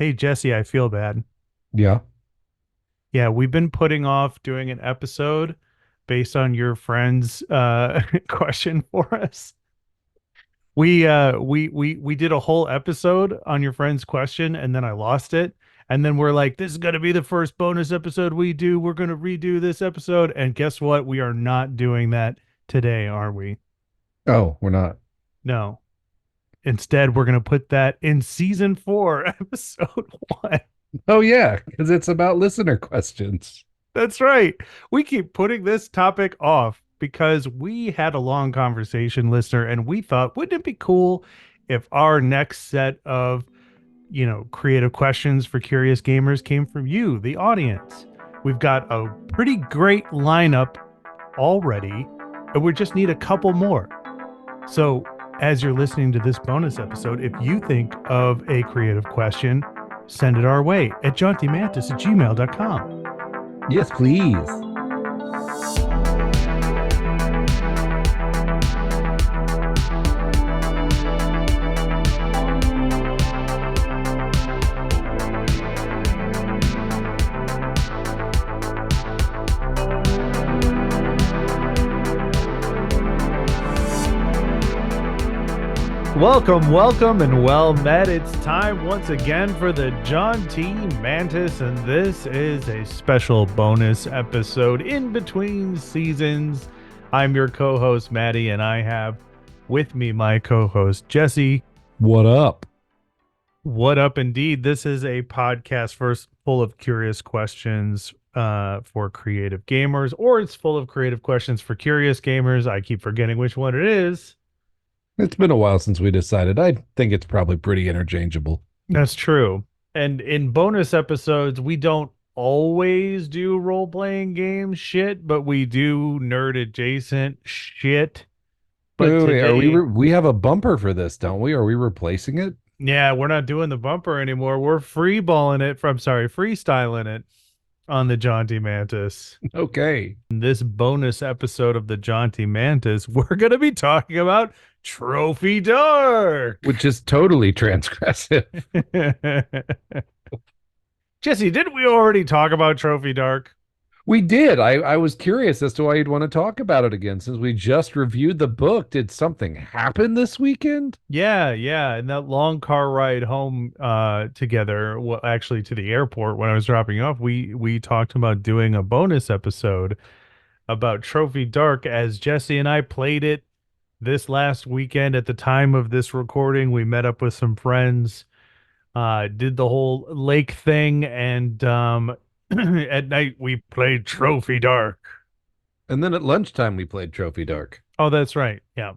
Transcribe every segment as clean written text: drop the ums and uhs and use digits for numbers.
Hey Jesse, I feel bad. Yeah. Yeah, we've been putting off doing an episode based on your friend's question for us. We did a whole episode on your friend's question and then I lost it. And then we're like, this is gonna be the first bonus episode we do. We're gonna redo this episode. And guess what? We are not doing that today, are we? Oh, we're not. No. Instead, we're gonna put that in season four, episode one. Oh, yeah, because it's about listener questions. That's right. We keep putting this topic off because we had a long conversation, listener, and we thought, wouldn't it be cool if our next set of, creative questions for curious gamers came from you, the audience? We've got a pretty great lineup already, and we just need a couple more. So, as you're listening to this bonus episode, if you think of a creative question, send it our way at jauntymantis@gmail.com. Yes, please. Welcome, and well met. It's time once again for the John T. Mantis, and this is a special bonus episode in between seasons. I'm your co host, Matty, and I have with me my co host, Jesse. What up? What up, indeed? This is a podcast first full of curious questions for creative gamers, or it's full of creative questions for curious gamers. I keep forgetting which one it is. It's been a while since we decided. I think it's probably pretty interchangeable. That's true. And in bonus episodes, we don't always do role playing game shit, but we do nerd adjacent shit. But Wait, are we today, we have a bumper for this, don't we? Are we replacing it? yeah, we're not doing the bumper anymore. We're freeballing it from, sorry, freestyling it on the Jaunty Mantis. Okay. In this bonus episode of the Jaunty Mantis, we're going to be talking about Trophy Dark. Which is totally transgressive. Jesse, didn't we already talk about Trophy Dark? We did. I was curious as to why you'd want to talk about it again since we just reviewed the book. Did something happen this weekend? Yeah. And that long car ride home together, well, actually to the airport when I was dropping you off, we talked about doing a bonus episode about Trophy Dark as Jesse and I played it this last weekend at the time of this recording. We met up with some friends, did the whole lake thing, and at night we played Trophy Dark. And then at lunchtime we played Trophy Dark. Oh, that's right. Yeah.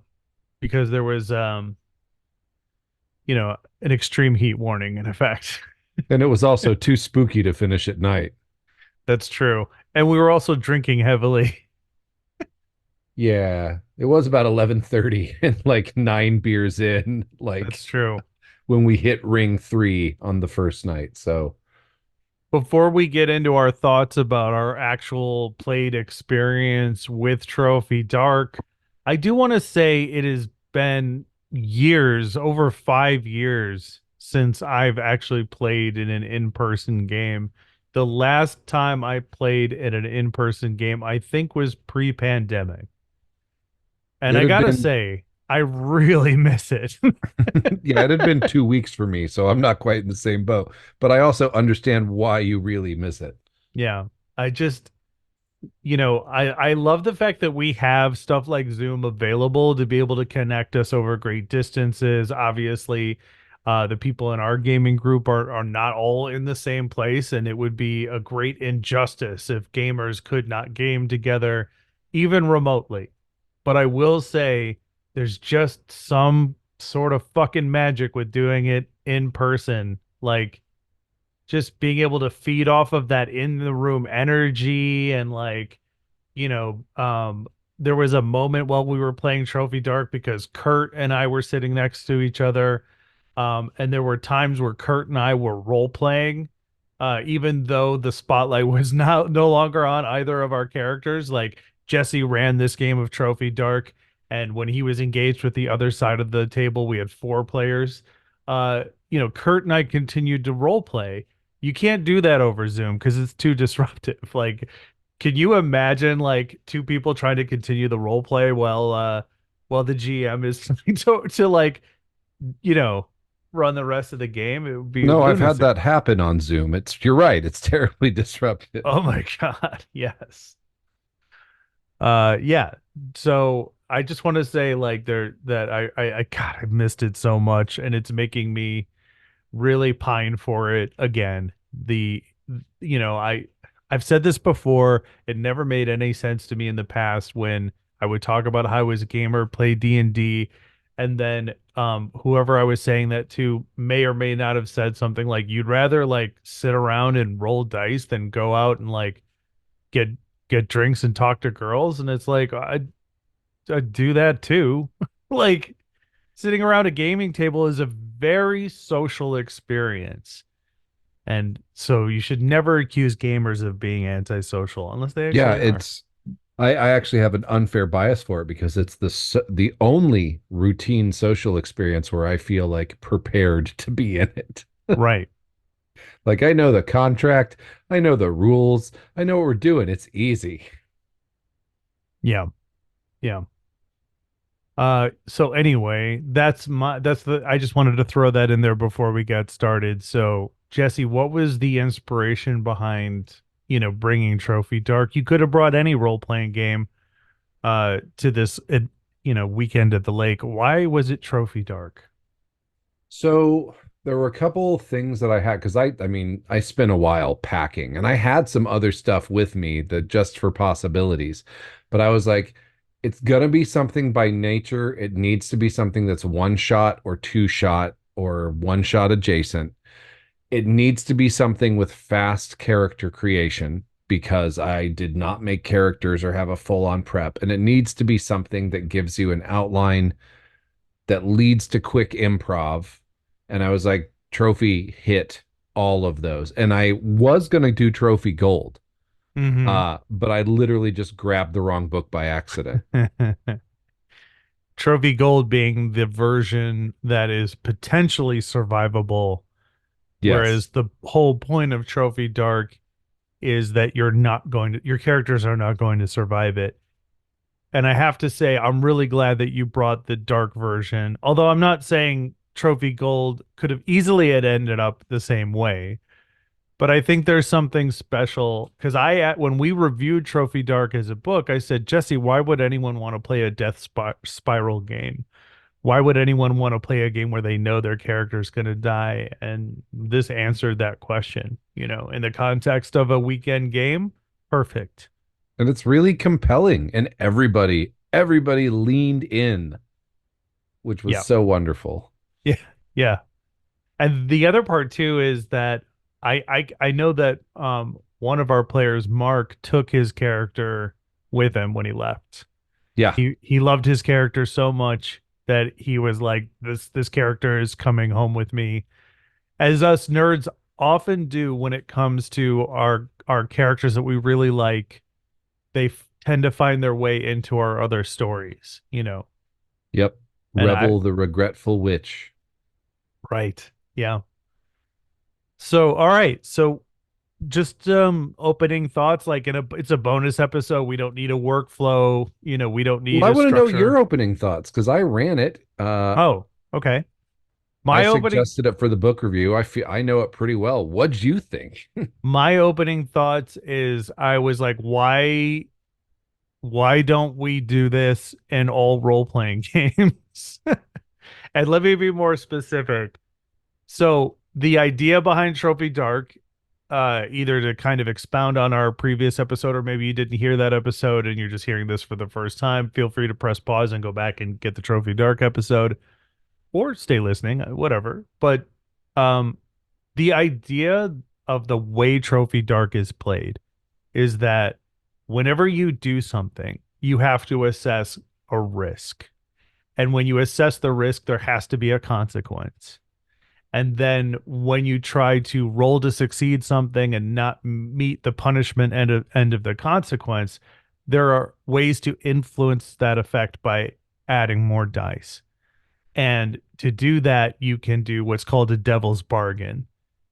Because there was an extreme heat warning in effect. And it was also too spooky to finish at night. That's true. And we were also drinking heavily. Yeah, it was about 11:30 and like 9 beers in, That's like true. when we hit ring 3 on the first night. So, Before we get into our thoughts about our actual played experience with Trophy Dark, I do want to say it has been years, over 5 years, since I've actually played in an in-person game. The last time I played at an in-person game, I think was pre-pandemic. And it I had gotta been say, I really miss it. yeah, it had been 2 weeks for me, so I'm not quite in the same boat. But I also understand why you really miss it. Yeah. I just, I love the fact that we have stuff like Zoom available to be able to connect us over great distances. Obviously, the people in our gaming group are not all in the same place, and it would be a great injustice if gamers could not game together, even remotely. But I will say there's just some sort of fucking magic with doing it in person. Like just being able to feed off of that in the room energy and there was a moment while we were playing Trophy Dark because Kurt and I were sitting next to each other. And there were times where Kurt and I were role playing, even though the spotlight was now no longer on either of our characters. Like Jesse ran this game of Trophy Dark, and when he was engaged with the other side of the table, we had four players. Kurt and I continued to role play. You can't do that over Zoom because it's too disruptive. Like, can you imagine like two people trying to continue the role play while the GM is trying to like, you know, run the rest of the game? It would be No, I've had lunacy. that happen on Zoom. You're right. It's terribly disruptive. Oh my God. Yes. Yeah. So I just want to say like there that I God, I missed it so much and it's making me really pine for it again. I've said this before. It never made any sense to me in the past when I would talk about how I was a gamer, play D&D, and then whoever I was saying that to may or may not have said something like you'd rather like sit around and roll dice than go out and like get get drinks and talk to girls. And it's like I do that too. Like sitting around a gaming table is a very social experience. And so you should never accuse gamers of being antisocial unless they Yeah, actually are. it's I actually have an unfair bias for it because it's the only routine social experience where I feel like prepared to be in it. Right. Like I know the contract, I know the rules, I know what we're doing. It's easy. Yeah. Yeah. So anyway, that's the I just wanted to throw that in there before we got started. So, Jesse, what was the inspiration behind, bringing Trophy Dark? You could have brought any role-playing game to this weekend at the lake. Why was it Trophy Dark? So there were a couple things that I had because I mean, I spent a while packing and I had some other stuff with me that just for possibilities. But I was like, it's gonna be something by nature. It needs to be something that's one shot or two shot or one shot adjacent. It needs to be something with fast character creation because I did not make characters or have a full on prep. And it needs to be something that gives you an outline that leads to quick improv. And I was like, trophy hit all of those. And I was going to do trophy gold, Mm-hmm. but I literally just grabbed the wrong book by accident. Trophy Gold being the version that is potentially survivable, Yes. whereas the whole point of Trophy Dark is that your characters are not going to survive it. And I have to say, I'm really glad that you brought the dark version. Although I'm not saying Trophy Gold could have easily had ended up the same way, but I think there's something special because when we reviewed Trophy Dark as a book, I said, Jesse, why would anyone want to play a Spiral game? Why would anyone want to play a game where they know their character's going to die? And this answered that question, in the context of a weekend game. Perfect. And it's really compelling. And everybody leaned in, which was Yeah. so wonderful. Yeah. Yeah. And the other part too is that I know that one of our players, Mark, took his character with him when he left. Yeah. He loved his character so much that he was like, this character is coming home with me, as us nerds often do when it comes to our characters that we really like. They tend to find their way into our other stories. Yep. And I Revel the regretful witch. right, yeah. So all right, so just opening thoughts like it's a bonus episode. We don't need a workflow, we don't Well, need I a want to know your structure. opening thoughts because I ran it. Oh, okay. I My opening suggested it for the book review. I know it pretty well. What'd you think? my opening thoughts is I was like, why don't we do this in all role-playing games? And let me be more specific. So the idea behind Trophy Dark, either to kind of expound on our previous episode, or maybe you didn't hear that episode and you're just hearing this for the first time, feel free to press pause and go back and get the Trophy Dark episode, or stay listening, whatever. But um, the idea of the way Trophy Dark is played is that whenever you do something, you have to assess a risk. And when you assess the risk, there has to be a consequence. And then when you try to roll to succeed something and not meet the punishment end of the consequence, there are ways to influence that effect by adding more dice. And to do that, you can do what's called a devil's bargain,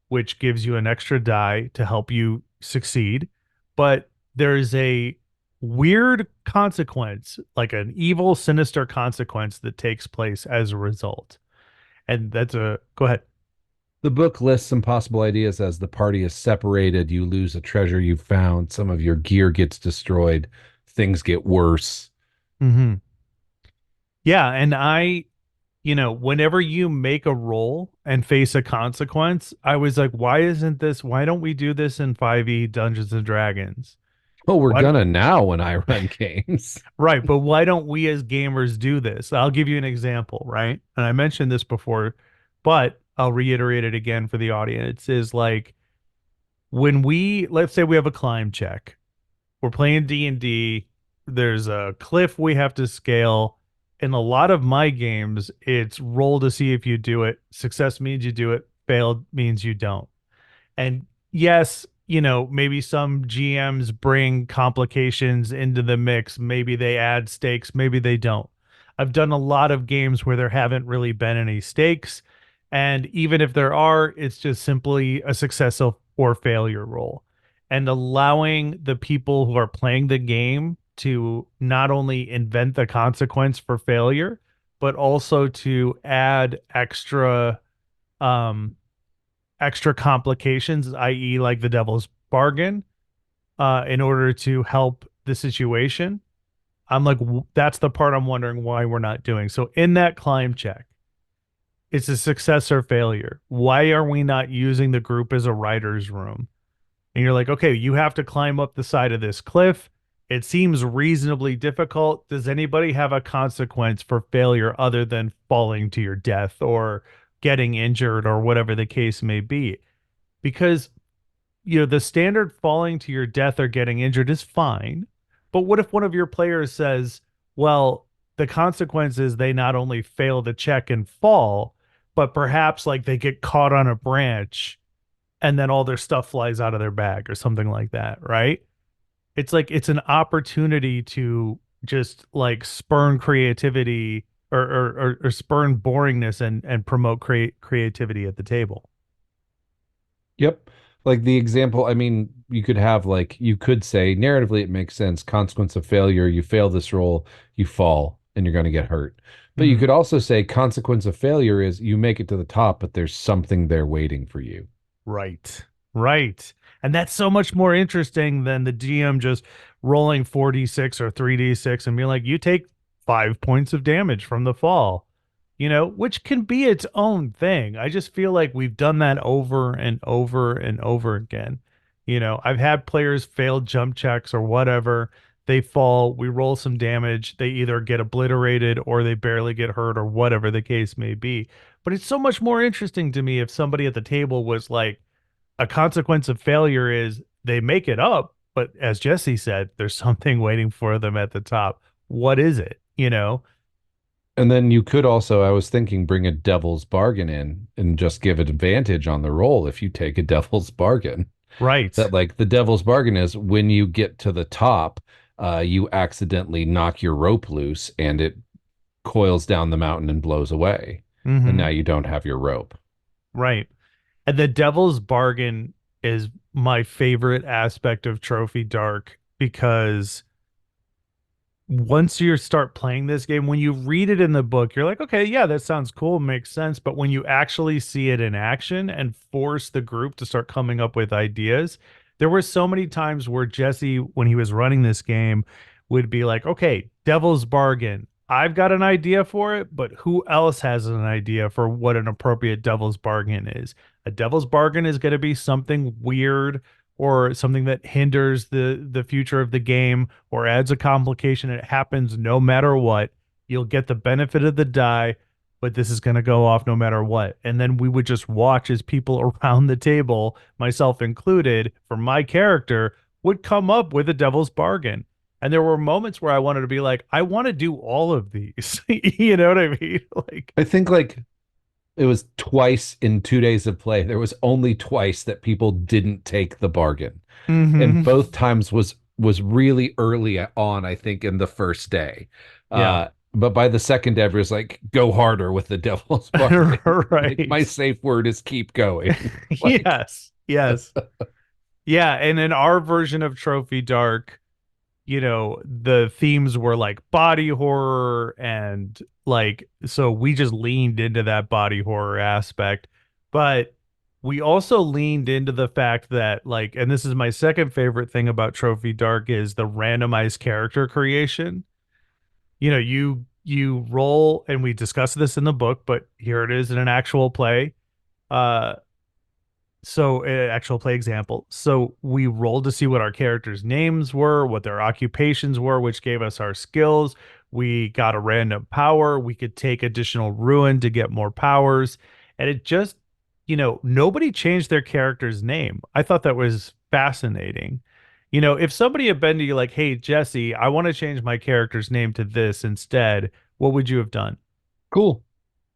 which gives you an extra die to help you succeed. But there's a weird consequence, like an evil, sinister consequence that takes place as a result. And that's a go ahead. The book lists some possible ideas as the party is separated, you lose a treasure you found, some of your gear gets destroyed, things get worse. Mm-hmm. Yeah. And whenever you make a roll and face a consequence, I was like, why don't we do this in 5e Dungeons and Dragons? Well, we're Why, gonna now when I run games. right, but why don't we as gamers do this? I'll give you an example, right? And I mentioned this before, but I'll reiterate it again for the audience is like let's say we have a climb check. We're playing D&D, there's a cliff we have to scale. In a lot of my games, it's roll to see if you do it. Success means you do it, failed means you don't. And yes, maybe some GMs bring complications into the mix. Maybe they add stakes, maybe they don't. I've done a lot of games where there haven't really been any stakes. And even if there are, it's just simply a success or failure roll. And allowing the people who are playing the game to not only invent the consequence for failure, but also to add um, extra complications, i.e., like the devil's bargain, in order to help the situation. I'm like, that's the part I'm wondering why we're not doing. So in that climb check, it's a success or failure. Why are we not using the group as a writer's room? And you're like, okay, you have to climb up the side of this cliff. It seems reasonably difficult. Does anybody have a consequence for failure other than falling to your death or getting injured or whatever the case may be? Because the standard falling to your death or getting injured is fine. But what if one of your players says, well, the consequence is they not only fail the check and fall, but perhaps like they get caught on a branch and then all their stuff flies out of their bag or something like that, right? It's like it's an opportunity to just like spurn creativity or spurn boringness and promote creativity at the table. Yep. Like the example, I mean, you could have like you could say narratively it makes sense. Consequence of failure, you fail this roll, you fall and you're going to get hurt. But you Mhm. could also say consequence of failure is you make it to the top, but there's something there waiting for you. Right. Right. And that's so much more interesting than the GM just rolling 4d6 or 3d6 and being like, you take 5 points of damage from the fall, which can be its own thing. I just feel like we've done that over and over and over again. I've had players fail jump checks or whatever. They fall, we roll some damage. They either get obliterated or they barely get hurt or whatever the case may be. But it's so much more interesting to me if somebody at the table was like, a consequence of failure is they make it up, but as Jesse said, there's something waiting for them at the top. What is it? And then you could also, I was thinking, bring a devil's bargain in and just give an advantage on the roll if you take a devil's bargain. Right. That like the devil's bargain is when you get to the top, you accidentally knock your rope loose and it coils down the mountain and blows away. And Mm-hmm. now you don't have your rope. Right. And the devil's bargain is my favorite aspect of Trophy Dark because once you start playing this game, when you read it in the book, you're like, okay, yeah, that sounds cool, makes sense. But when you actually see it in action and force the group to start coming up with ideas, there were so many times where Jesse, when he was running this game, would be like, okay, devil's bargain. I've got an idea for it, but who else has an idea for what an appropriate devil's bargain is? A devil's bargain is going to be something weird or something that hinders the future of the game or adds a complication. It happens no matter what. You'll get the benefit of the die, but this is going to go off no matter what. And then we would just watch as people around the table, myself included, for my character, would come up with a devil's bargain. And there were moments where I wanted to be like, I want to do all of these. You know what I mean? Like, I think like it was twice in 2 days of play. There was only twice that people didn't take the bargain. And mm-hmm. both times was really early on, I think, in the first day. Yeah. But by the second ever is like go harder with the devil's bargain. Like my Right. safe word is keep going. Like Yes. Yes. Yeah, and in our version of Trophy Dark, the themes were like body horror and like so we just leaned into that body horror aspect. But we also leaned into the fact that like, and this is my second favorite thing about Trophy Dark is the randomized character creation. You roll, and we discussed this in the book, but here it is in an actual play. Uh actual play example. So we rolled to see what our characters' names were, what their occupations were, which gave us our skills. We got a random power. We could take additional ruin to get more powers. And it just, nobody changed their character's name. I thought that was fascinating. If somebody had been to you like, hey, Jesse, I want to change my character's name to this instead, what would you have done? cool.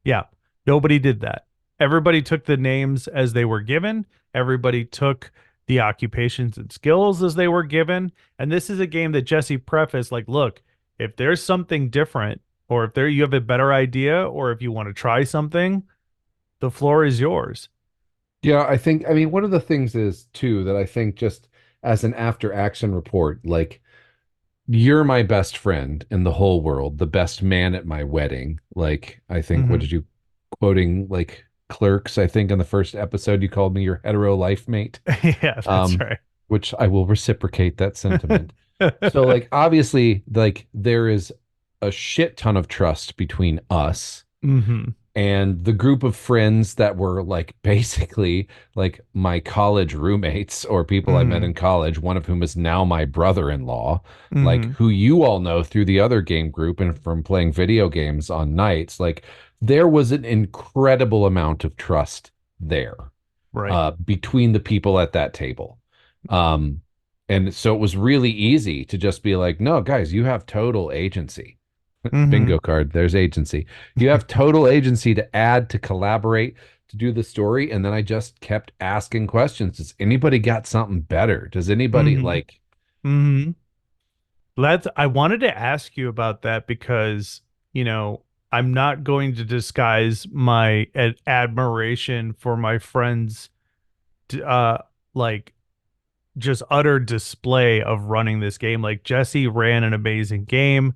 Yeah, nobody did that. Everybody took the names as they were given. Everybody took the occupations and skills as they were given. And this is a game that Jesse prefaced like, look, if there's something different, or if you have a better idea, or if you want to try something, the floor is yours. Yeah, I mean, one of the things is too that I think just as an after action report, like you're my best friend in the whole world, the best man at my wedding. Like, I think, what Hmm. did you quoting like Clerks? I think in the first episode you called me your hetero life mate, Yeah, that's um, right. which I will reciprocate that sentiment. So, like, obviously, like there is a shit ton of trust between us Hmm. and the group of friends that were like basically like my college roommates or people I met Hmm. in college, one of whom is now my brother-in-law, like Hmm. who you all know through the other game group and from playing video games on nights. Like there was an incredible amount of trust there Right. between the people at that table. Um, and so it was really easy to just be like, no, guys, you have total agency. Hmm. Bingo card. There's agency. You have total agency to add, to collaborate, to do the story. And then I just kept asking questions. Does anybody got something better? Does anybody Hmm. like, Hmm. I wanted to ask you about that because, I'm not going to disguise my admiration for my friends, uh, like just utter display of running this game. Like Jesse ran an amazing game.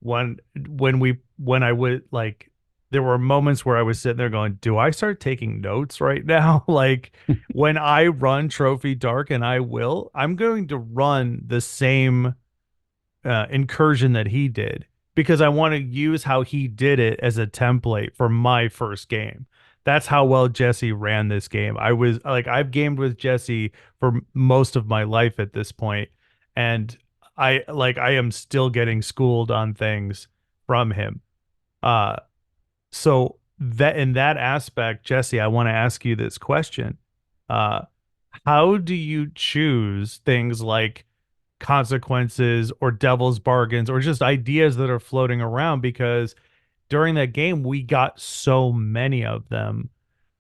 When I would like, there were moments where I was sitting there going, "Do I start taking notes right now?" Like when I run Trophy Dark, and I'm going to run the same incursion that he did because I want to use how he did it as a template for my first game. That's how well Jesse ran this game. I was like, I've gamed with Jesse for most of my life at this point, and I am still getting schooled on things from him. Uh, so that in that aspect, Jesse, I want to ask you this question. Uh, how do you choose things like consequences or devil's bargains or just ideas that are floating around? Because during that game, we got so many of them.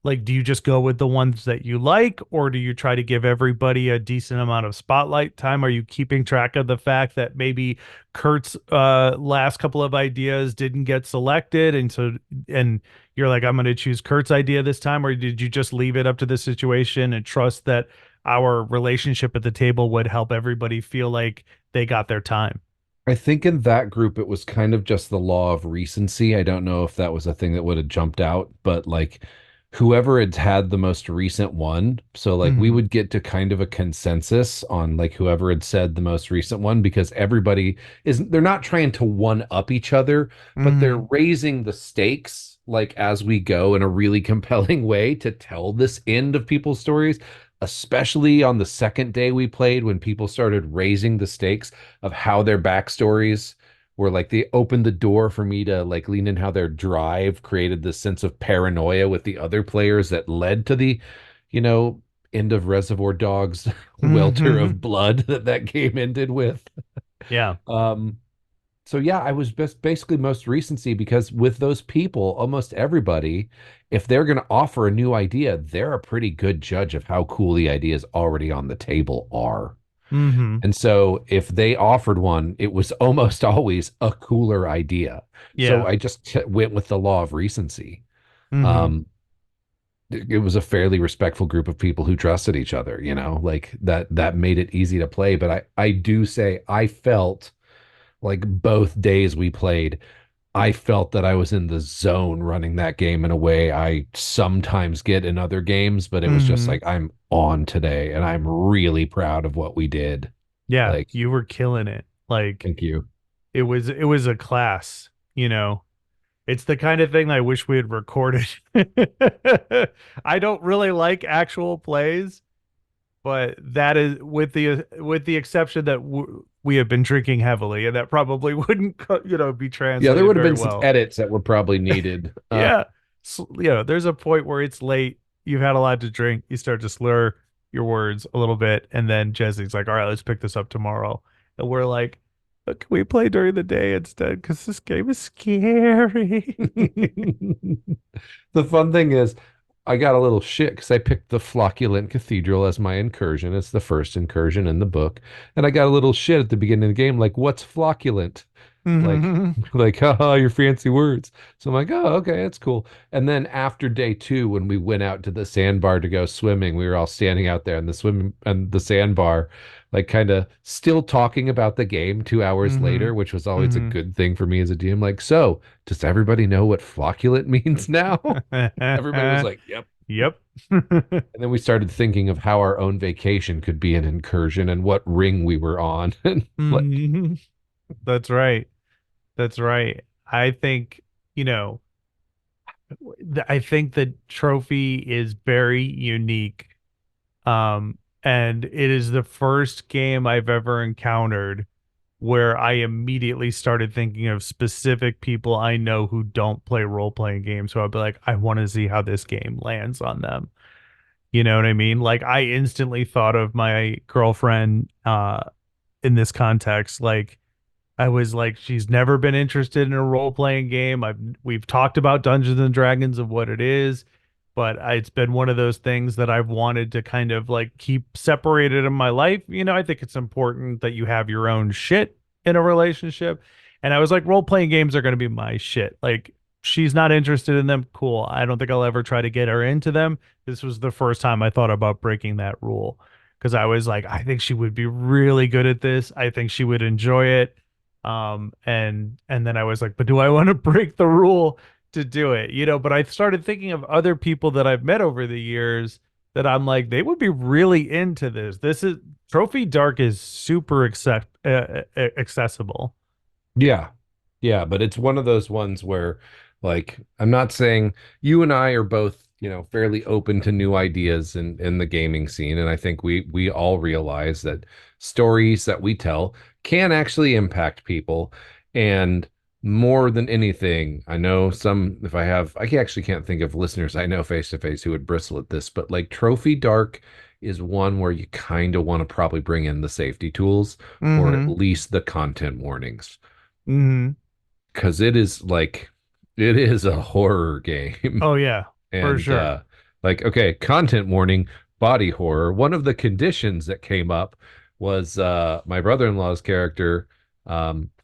Like, do you just go with the ones that you like, or do you try to give everybody a decent amount of spotlight time? Are you keeping track of the fact that maybe Kurt's last couple of ideas didn't get selected, and you're like, I'm going to choose Kurt's idea this time, or did you just leave it up to the situation and trust that our relationship at the table would help everybody feel like they got their time? I think in that group, it was kind of just the law of recency. I don't know if that was a thing that would have jumped out, but like whoever had had the most recent one. So like we Hmm. would get to kind of a consensus on like whoever had said the most recent one because everybody they're not trying to one up each other, but they're Hmm. raising the stakes like as we go in a really compelling way to tell this end of people's stories. Especially on the second day we played when people started raising the stakes of how their backstories were like they opened the door for me to like lean in how their drive created this sense of paranoia with the other players that led to the, you know, end of Reservoir Dogs welter Hmm. of blood that game ended with. Yeah. Um, so yeah, I was best basically most recency because with those people, almost everybody, if they're going to offer a new idea, they're a pretty good judge of how cool the ideas already on the table are. Mm-hmm. And so if they offered one, it was almost always a cooler idea. So Yeah. I just went with the law of recency. Mm-hmm. Um, it was a fairly respectful group of people who trusted each other, like that made it easy to play. But I do say I felt like both days we played, I felt that I was in the zone running that game in a way I sometimes get in other games, but it was just Mm-hmm. like I'm on today and I'm really proud of what we did. Yeah, Like, you were killing it. Like thank you. it was a class, you know. It's the kind of thing I wish we had recorded. I don't really like actual plays, but that is with the exception that we have been drinking heavily, and that probably wouldn't be Yeah, there translated would have very been some well. edits that were probably needed. Yeah, there's a point where it's late, you've had a lot to drink, you start to slur your words a little bit, and then Jesse's like, "All right, let's pick this up tomorrow," and we're like, "Can we play during the day instead? Because this game is scary." The fun thing is, I got a little shit because I picked the Flocculent Cathedral as my incursion. It's the first incursion in the book. And I got a little shit at the beginning of the game, like, what's flocculent? Like, Mhm. like, haha, your fancy words. So I'm like, oh, okay, that's cool. And then after day two, when we went out to the sandbar to go swimming, we were all standing out there in the swim and the sandbar, like kind of still talking about the game 2 hours later, Mhm. which was always a Mhm. good thing for me as a DM. Like, so does everybody know what flocculent means now? Everybody was like, yep. Yep. And then we started thinking of how our own vacation could be an incursion and what ring we were on. And like, Mhm. That's right. That's right. I think, you know, I think the trophy is very unique. And it is the first game I've ever encountered where I immediately started thinking of specific people I know who don't play role-playing games. So I'd be like, I want to see how this game lands on them. You know what I mean? Like I instantly thought of my girlfriend in this context. Like I was like, she's never been interested in a role-playing game. We've talked about Dungeons and Dragons of what it is, but it's been one of those things that I've wanted to kind of like keep separated in my life. I think it's important that you have your own shit in a relationship. And I was like, role-playing games are going to be my shit. Like she's not interested in them. Cool. I don't think I'll ever try to get her into them. This was the first time I thought about breaking that rule because I was like, I think she would be really good at this. I think she would enjoy it. And then I was like, but do I want to break the rule to do it? But I started thinking of other people that I've met over the years that I'm like, they would be really into this. This is Trophy Dark is super accessible. yeah, yeah, but it's one of those ones where, like, I'm not saying you and I are both, fairly open to new ideas in the gaming scene, and I think we all realize that stories that we tell can actually impact people, and more than anything, I know some, if I actually can't think of listeners I know face to face who would bristle at this, but like Trophy Dark is one where you kind of want to probably bring in the safety tools or at Mm-hmm. least the content warnings Mm-hmm. because it is a horror game. Oh yeah, for And sure. like, okay, content warning, body horror. One of the conditions that came up was my brother-in-law's character,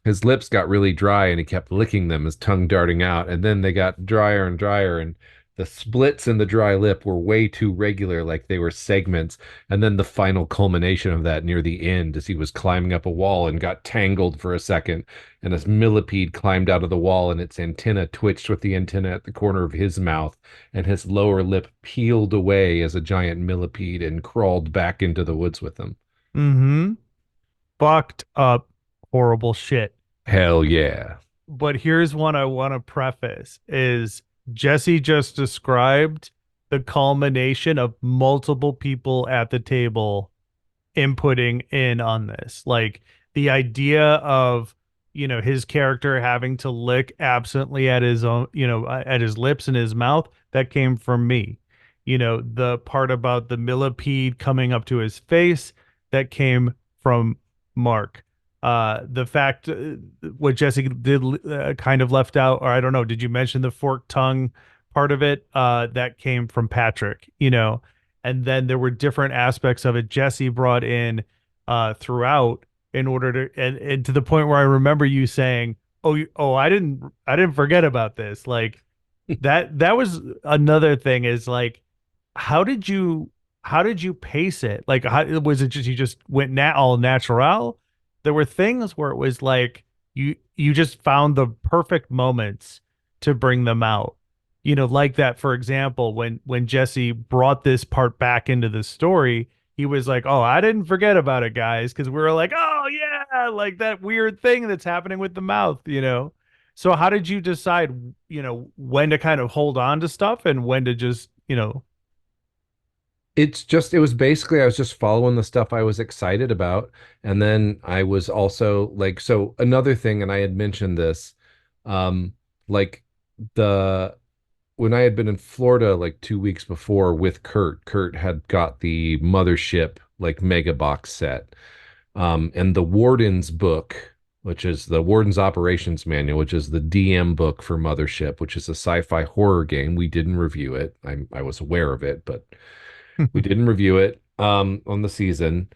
his lips got really dry and he kept licking them, his tongue darting out, and then they got drier and drier, and the splits in the dry lip were way too regular, like they were segments. And then the final culmination of that near the end, as he was climbing up a wall and got tangled for a second, and this millipede climbed out of the wall and its antenna twitched with the antenna at the corner of his mouth, and his lower lip peeled away as a giant millipede and crawled back into the woods with him. Mm-hmm. Fucked up, horrible shit. Hell yeah. But here's one I want to preface is Jesse just described the culmination of multiple people at the table inputting in on this. Like the idea of, his character having to lick absently at his own, at his lips and his mouth, that came from me. The part about the millipede coming up to his face, that came from Mark. The fact what Jesse did kind of left out, or I don't know, did you mention the forked tongue part of it? That came from Patrick, and then there were different aspects of it. Jesse brought in throughout in order to and to the point where I remember you saying, I didn't forget about this. Like that was another thing is like how did you how did you pace it? Like how was it just you just went all natural? There were things where it was like you just found the perfect moments to bring them out. Like that, for example, when Jesse brought this part back into the story, he was like, "Oh, I didn't forget about it, guys," because we were like, "Oh yeah, like that weird thing that's happening with the mouth." So how did you decide, when to kind of hold on to stuff and when to just. It was basically I was just following the stuff I was excited about. And then I was also like, so another thing, and I had mentioned this, um, like the when I had been in Florida like 2 weeks before with Kurt had got the Mothership like mega box set. And the Warden's book, which is the Warden's Operations Manual, which is the DM book for Mothership, which is a sci-fi horror game. We didn't review it. I was aware of it, but we didn't review it on the season.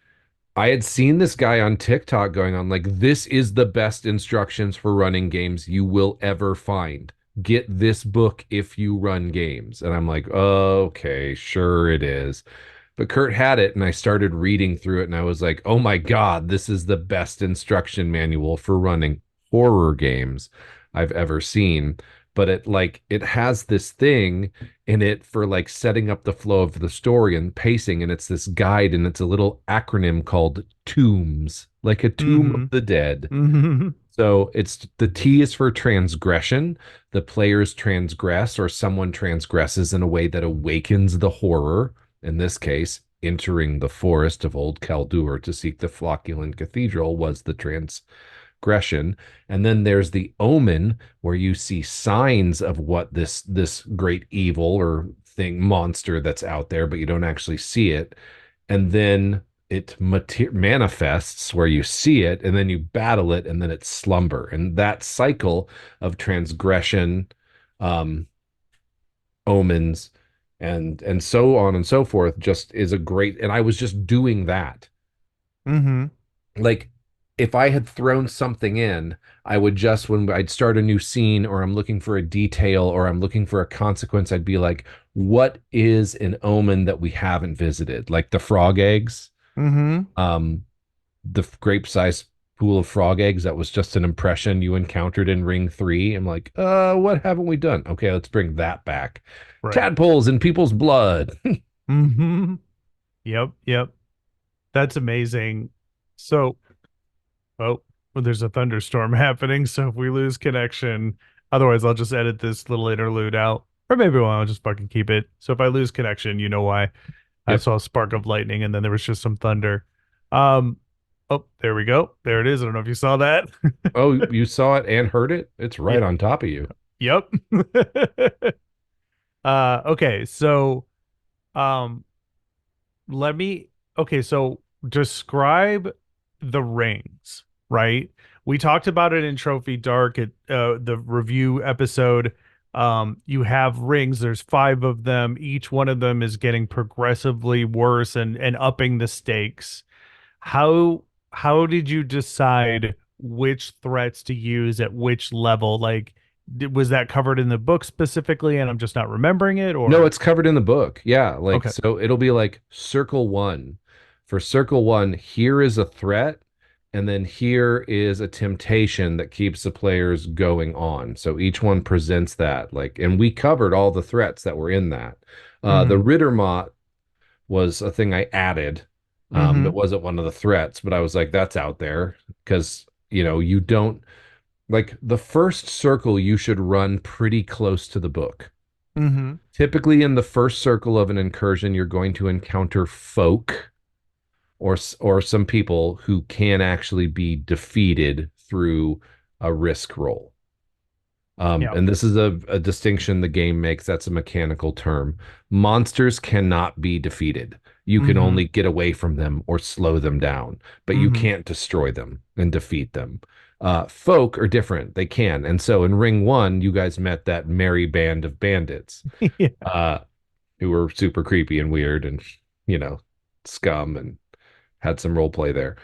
I had seen this guy on TikTok going on like, this is the best instructions for running games you will ever find. Get this book if you run games. And I'm like, oh, okay, sure it is. But Kurt had it, and I started reading through it, and I was like, oh my God, this is the best instruction manual for running horror games I've ever seen. But it has this thing in it for like setting up the flow of the story and pacing, and it's this guide, and it's a little acronym called TOMBS, like a tomb of Mm-hmm. the dead. Mm-hmm. So it's the T is for transgression. The players transgress, or someone transgresses in a way that awakens the horror. In this case, entering the forest of Old Caldur to seek the flocculent cathedral was the transgression. And then there's the omen, where you see signs of what this great evil or thing monster that's out there, but you don't actually see it. And then it manifests where you see it, and then you battle it, and then it's slumber. And that cycle of transgression, um, omens, and so on and so forth just is a great. And I was just doing that. Mm-hmm. Like, if I had thrown something in, I would just, when I'd start a new scene, or I'm looking for a detail, or I'm looking for a consequence, I'd be like, what is an omen that we haven't visited? Like the frog eggs, Mm-hmm. um, the grape-sized pool of frog eggs that was just an impression you encountered in Ring 3. I'm like, what haven't we done? Okay, let's bring that back. Right. Tadpoles in people's blood. Mm-hmm. Yep. Yep. That's amazing. So, oh, well, there's a thunderstorm happening. So if we lose connection, otherwise I'll just edit this little interlude out. Or maybe I'll just fucking keep it. So if I lose connection, you know why. I Yep. saw a spark of lightning and then there was just some thunder. Um, oh, there we go. There it is. I don't know if you saw that. Oh, you saw it and heard it? It's Yeah. right on top of you. Yep. Okay, so um let me okay, so describe the rings, right? We talked about it in Trophy Dark at the review episode. You have rings, there's five of them. Each one of them is getting progressively worse and upping the stakes. How how did you decide which threats to use at which level? Like, was that covered in the book specifically, and I'm just not remembering it, No, or it's covered in the book. Yeah, like, okay. so it'll be like circle one. For circle one, here is a threat, and then here is a temptation that keeps the players going on. So each one presents that, like, and we covered all the threats that were in that. The Mm-hmm. Rittermott was a thing I added. Mm-hmm. It wasn't one of the threats, but I was like, that's out there because, you don't like the first circle, you should run pretty close to the book. Mm-hmm. Typically, in the first circle of an incursion, you're going to encounter folk, or some people who can actually be defeated through a risk roll. Yeah. And this is a distinction the game makes. That's a mechanical term. Monsters cannot be defeated. You can Mm-hmm. only get away from them or slow them down, but you Mm-hmm. can't destroy them and defeat them. Folk are different. They can. And so in Ring 1, you guys met that merry band of bandits, Yeah. uh, who were super creepy and weird, and, you know, scum and had some role play there.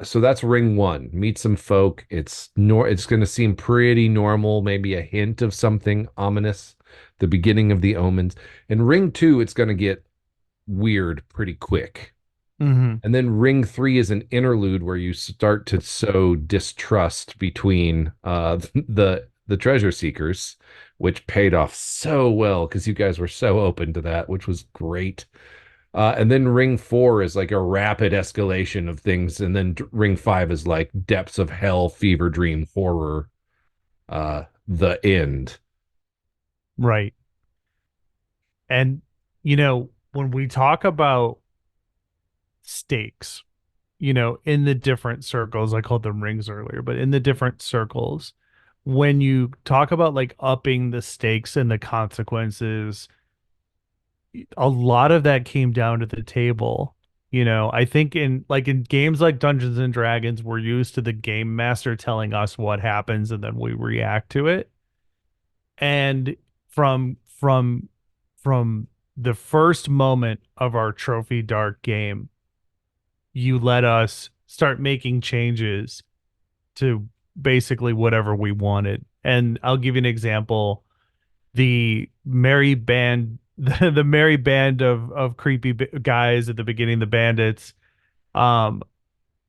So that's ring one. Meet some folk. It's going to seem pretty normal, maybe a hint of something ominous, the beginning of the omens. In ring two, it's going to get weird pretty quick. Hmm. And then ring three is an interlude where you start to sow distrust between the treasure seekers, which paid off so well because you guys were so open to that, which was great. And then ring four is like a rapid escalation of things, and then ring five is like depths of hell, fever dream, horror, the end. Right. And, when we talk about stakes, in the different circles, I called them rings earlier, but in the different circles, when you talk about like upping the stakes and the consequences, a lot of that came down to the table. I think in games like Dungeons and Dragons, we're used to the game master telling us what happens and then we react to it. And from the first moment of our Trophy Dark game, you let us start making changes to basically whatever we wanted. And I'll give you an example. The merry band the merry band of creepy guys at the beginning, the bandits, um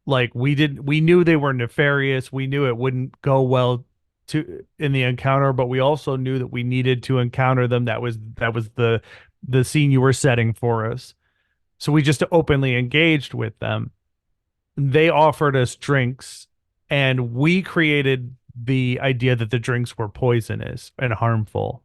like we knew they were nefarious. We knew it wouldn't go well to in the encounter, but we also knew that we needed to encounter them. That was the scene you were setting for us. So we just openly engaged with them. They offered us drinks, and we created the idea that the drinks were poisonous and harmful.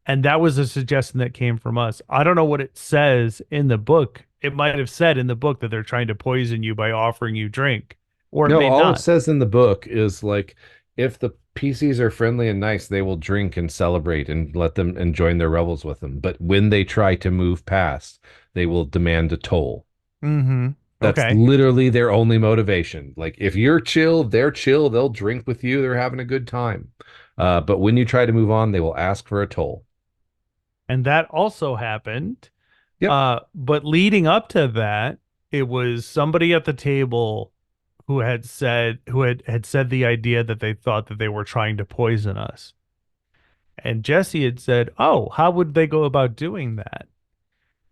And that was a suggestion that came from us. I don't know what it says in the book. It might have said in the book that they're trying to poison you by offering you drink, or it No, may all it not. says in the book is like if the PCs are friendly and nice, they will drink and celebrate and let them and join their revels with them. But when they try to move past, they will demand a toll. Mm-hmm. That's Okay. literally their only motivation. Like if you're chill, they're chill, they'll drink with you, they're having a good time. But when you try to move on, they will ask for a toll. And that also happened. Yep. But leading up to that, it was somebody at the table who had said the idea that they thought that they were trying to poison us. And Jesse had said, "Oh, how would they go about doing that?"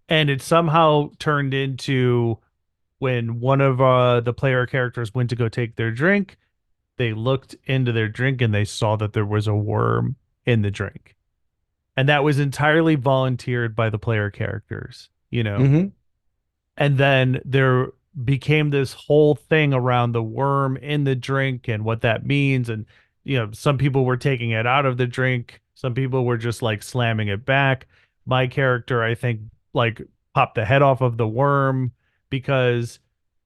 And it somehow turned into when one of the player characters went to go take their drink, they looked into their drink and they saw that there was a worm in the drink. And that was entirely volunteered by the player characters. Hmm. And then there became this whole thing around the worm in the drink and what that means. And, some people were taking it out of the drink. Some people were just like slamming it back. My character, I think, like popped the head off of the worm because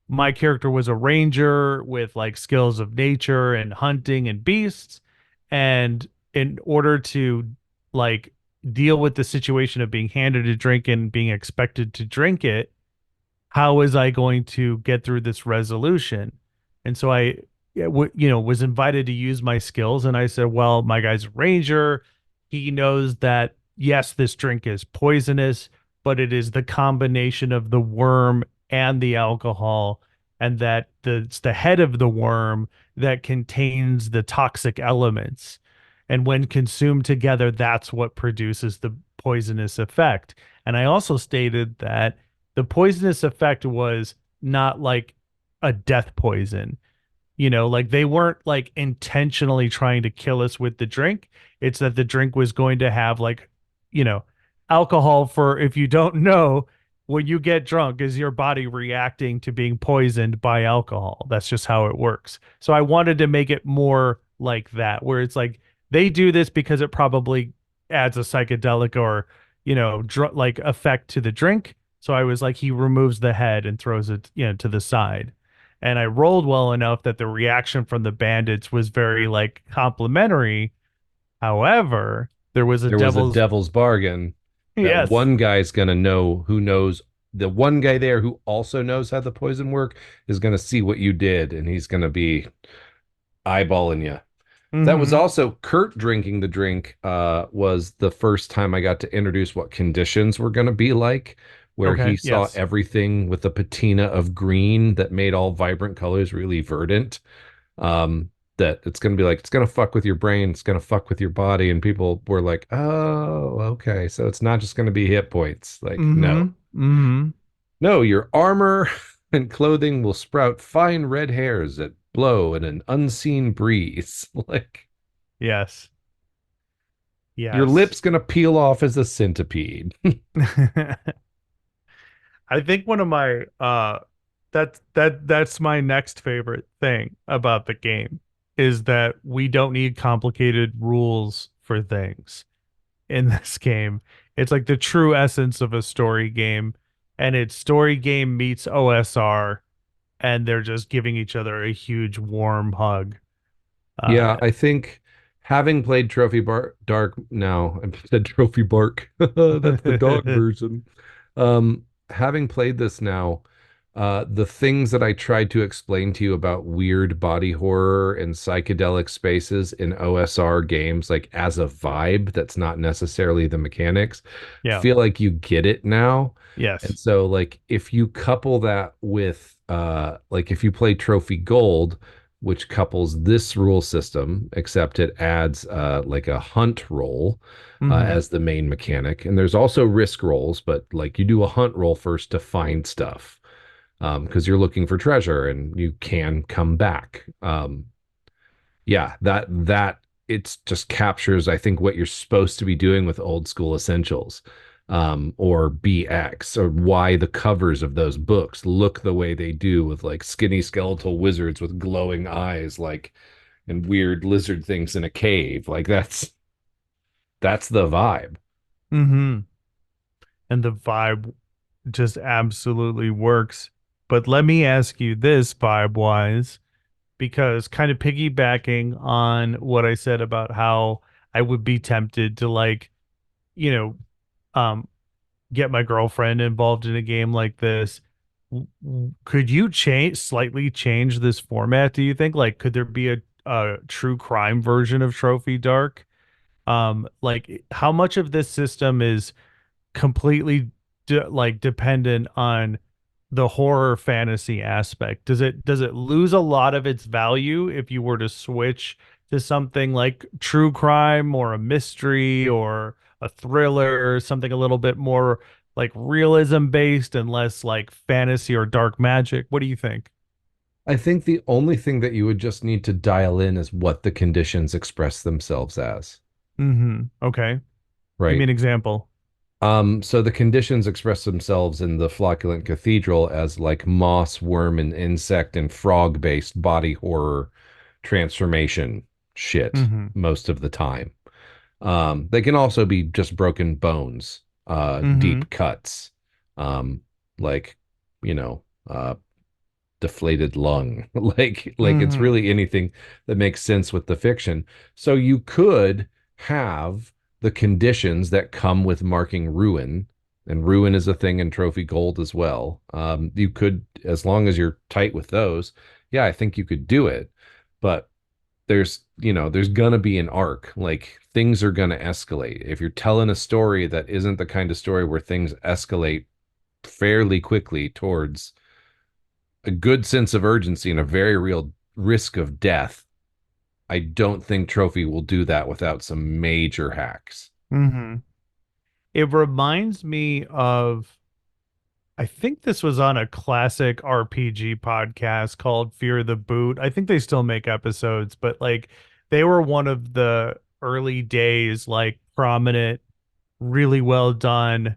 my character was a ranger with like skills of nature and hunting and beasts. And in order to like deal with the situation of being handed a drink and being expected to drink it, how was I going to get through this resolution? And so I, was invited to use my skills. And I said, well, my guy's a ranger. He knows that, yes, this drink is poisonous, but it is the combination of the worm and the alcohol, and that it's the head of the worm that contains the toxic elements. And when consumed together, that's what produces the poisonous effect. And I also stated that the poisonous effect was not like a death poison. Like they weren't like intentionally trying to kill us with the drink. It's that the drink was going to have like, you know, alcohol for, if you don't know, when you get drunk, is your body reacting to being poisoned by alcohol. That's just how it works. So I wanted to make it more like that, where it's like they do this because it probably adds a psychedelic or, like effect to the drink. So I was like, he removes the head and throws it, to the side. And I rolled well enough that the reaction from the bandits was very like complimentary. However, there was a There was a devil's devil's bargain that yes. one guy's going to know who knows. The one guy there who also knows how the poison work is going to see what you did, and he's going to be eyeballing you. That was Hmm. also Kurt drinking the drink was the first time I got to introduce what conditions were going to be like where he Okay. saw Yes. everything with a patina of green that made all vibrant colors really verdant. That it's going to be like, it's going to fuck with your brain, it's going to fuck with your body. And people were like, oh, okay. So it's not just going to be hit points. Like, no, Mm-hmm. Mm-hmm. no, your armor and clothing will sprout fine red hairs that blow in an unseen breeze. Like, Yes. your Yes. lip's going to peel off as a centipede. I think one of my that's my next favorite thing about the game is that we don't need complicated rules for things in this game. It's like the true essence of a story game, and it's story game meets OSR, and they're just giving each other a huge warm hug. Yeah, Uh, I think having played Trophy Bark Dark now, I said Trophy Bark. That's the dog version. Having played this now, the things that I tried to explain to you about weird body horror and psychedelic spaces in OSR games, like as a vibe that's not necessarily the mechanics, yeah. feel like you get it now. And Yes. so like if you couple that with like if you play Trophy Gold, which couples this rule system, except it adds like a hunt roll Mm-hmm. as the main mechanic. And there's also risk rolls, but like you do a hunt roll first to find stuff because you're looking for treasure and you can come back. Yeah, that it just captures, I think, what you're supposed to be doing with old school essentials. Or BX, or why the covers of those books look the way they do with like skinny skeletal wizards with glowing eyes, like and weird lizard things in a cave. Like that's the vibe. Mm-hmm. And the vibe just absolutely works. But let me ask you this vibe wise, because kind of piggybacking on what I said about how I would be tempted to like, you know, um, get my girlfriend involved in a game like this. Could you slightly change this format, do you think? Like, could there be a true crime version of Trophy Dark? Like how much of this system is completely like dependent on the horror fantasy aspect? Does it lose a lot of its value if you were to switch to something like true crime or a mystery or a thriller or something a little bit more like realism based and less like fantasy or dark magic? What do you think? I think the only thing that you would just need to dial in is what the conditions express themselves as, Mm-hmm. Okay. Give me right? an example. So the conditions express themselves in the flocculent cathedral as like moss, worm, and insect and frog-based body horror transformation shit Mm-hmm. most of the time. They can also be just broken bones, Mm-hmm. deep cuts, um, like, you know, deflated lung. Like it's Mm-hmm. really anything that makes sense with the fiction. So you could have the conditions that come with marking ruin, and ruin is a thing in Trophy Gold as well. You could, as long as you're tight with those, yeah, I think you could do it. But there's gonna be an arc. Like things are gonna escalate. If you're telling a story that isn't the kind of story where things escalate fairly quickly towards a good sense of urgency and a very real risk of death, I don't think Trophy will do that without some major hacks. Mm-hmm. It reminds me of I think this was on a classic RPG podcast called Fear the Boot. I think they still make episodes, but like they were one of the early days, like prominent, really well done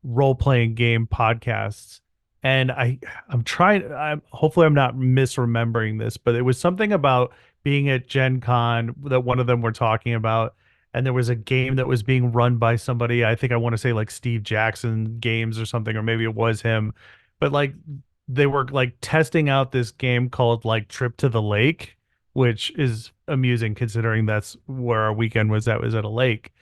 role-playing game podcasts. And I'm hopefully I'm not misremembering this, but it was something about being at Gen Con that one of them were talking about. And there was a game that was being run by somebody. I think I want to say like Steve Jackson Games or something, or maybe it was him. But like they were like testing out this game called like Trip to the Lake, which is amusing considering that's where our weekend was at a lake.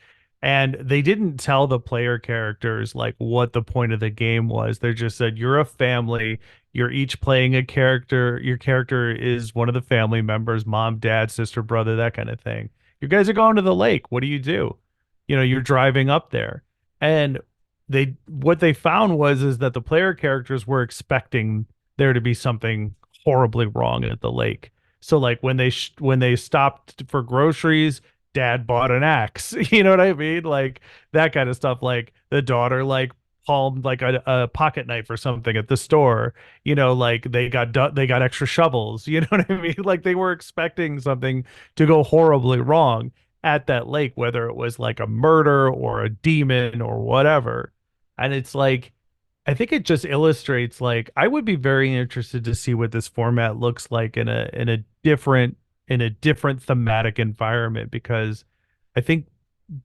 And they didn't tell the player characters like what the point of the game was. They just said, you're a family. You're each playing a character. Your character is one of the family members, mom, dad, sister, brother, that kind of thing. You guys are going to the lake. What do? You know, you're driving up there. And they what they found was is that the player characters were expecting there to be something horribly wrong at the lake. So like when they stopped for groceries, dad bought an axe. You know what I mean? Like that kind of stuff. Like the daughter like palmed like a pocket knife or something at the store. You know, like they got extra shovels. You know what I mean? Like they were expecting something to go horribly wrong at that lake, whether it was like a murder or a demon or whatever. And it's like, I think it just illustrates like I would be very interested to see what this format looks like in a different thematic environment because I think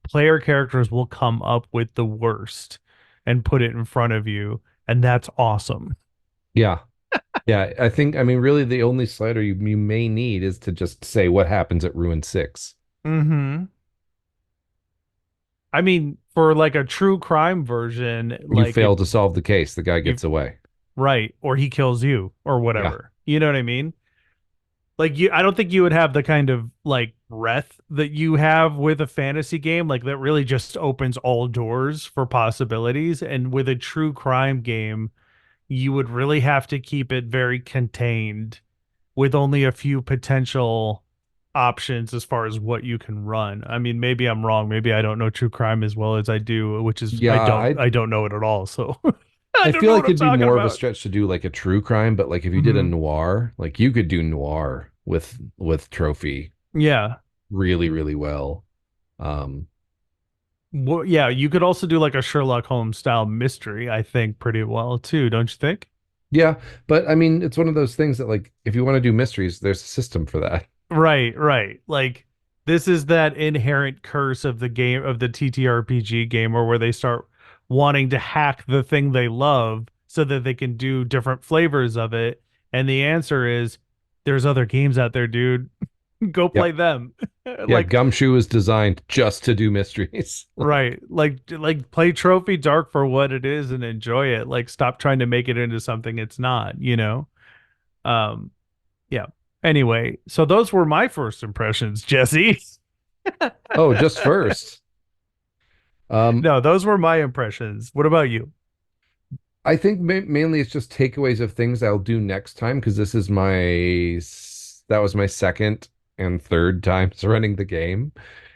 player characters will come up with the worst and put it in front of you, and that's awesome. Yeah. Yeah. I think, I mean, really the only slider you may need is to just say what happens at Ruin 6. Hmm. I mean, for like a true crime version, You like if fail to solve the case, the guy you gets away. right, or he kills you or Yeah. whatever. You know what I mean? Like you I don't think you would have the kind of like breadth that you have with a fantasy game like that really just opens all doors for possibilities and with a true crime game you would really have to keep it very contained with only a few potential options as far as what you can run. I mean, maybe I'm wrong. Maybe I don't know true crime as well as I do, which is Yeah. I don't know it at all. So I I don't feel know like what I'm it'd be talking more of a about. stretch to do like a true crime, but like if you did a Hmm. noir, like you could do noir with trophy Yeah. really, really well. Um, Well, yeah, you could also do like a Sherlock Holmes style mystery, I think, pretty well too, don't you think? yeah, but I mean, it's one of those things that like if you want to do mysteries, there's a system for that. Right, right. Like this is that inherent curse of the game of the TTRPG gamer where they start wanting to hack the thing they love so that they can do different flavors of it. And the answer is there's other games out there, dude. Go play Yep. them. Yeah, Like Gumshoe is designed just to do mysteries. right. Like play Trophy Dark for what it is and enjoy it. Like stop trying to make it into something it's not, you know? Um yeah. Anyway, so those were my first impressions, Jesse. Oh, just first. Um, No, those were my impressions. What about you? I think mainly it's just takeaways of things I'll do next time because this is that was my second and third times running the game.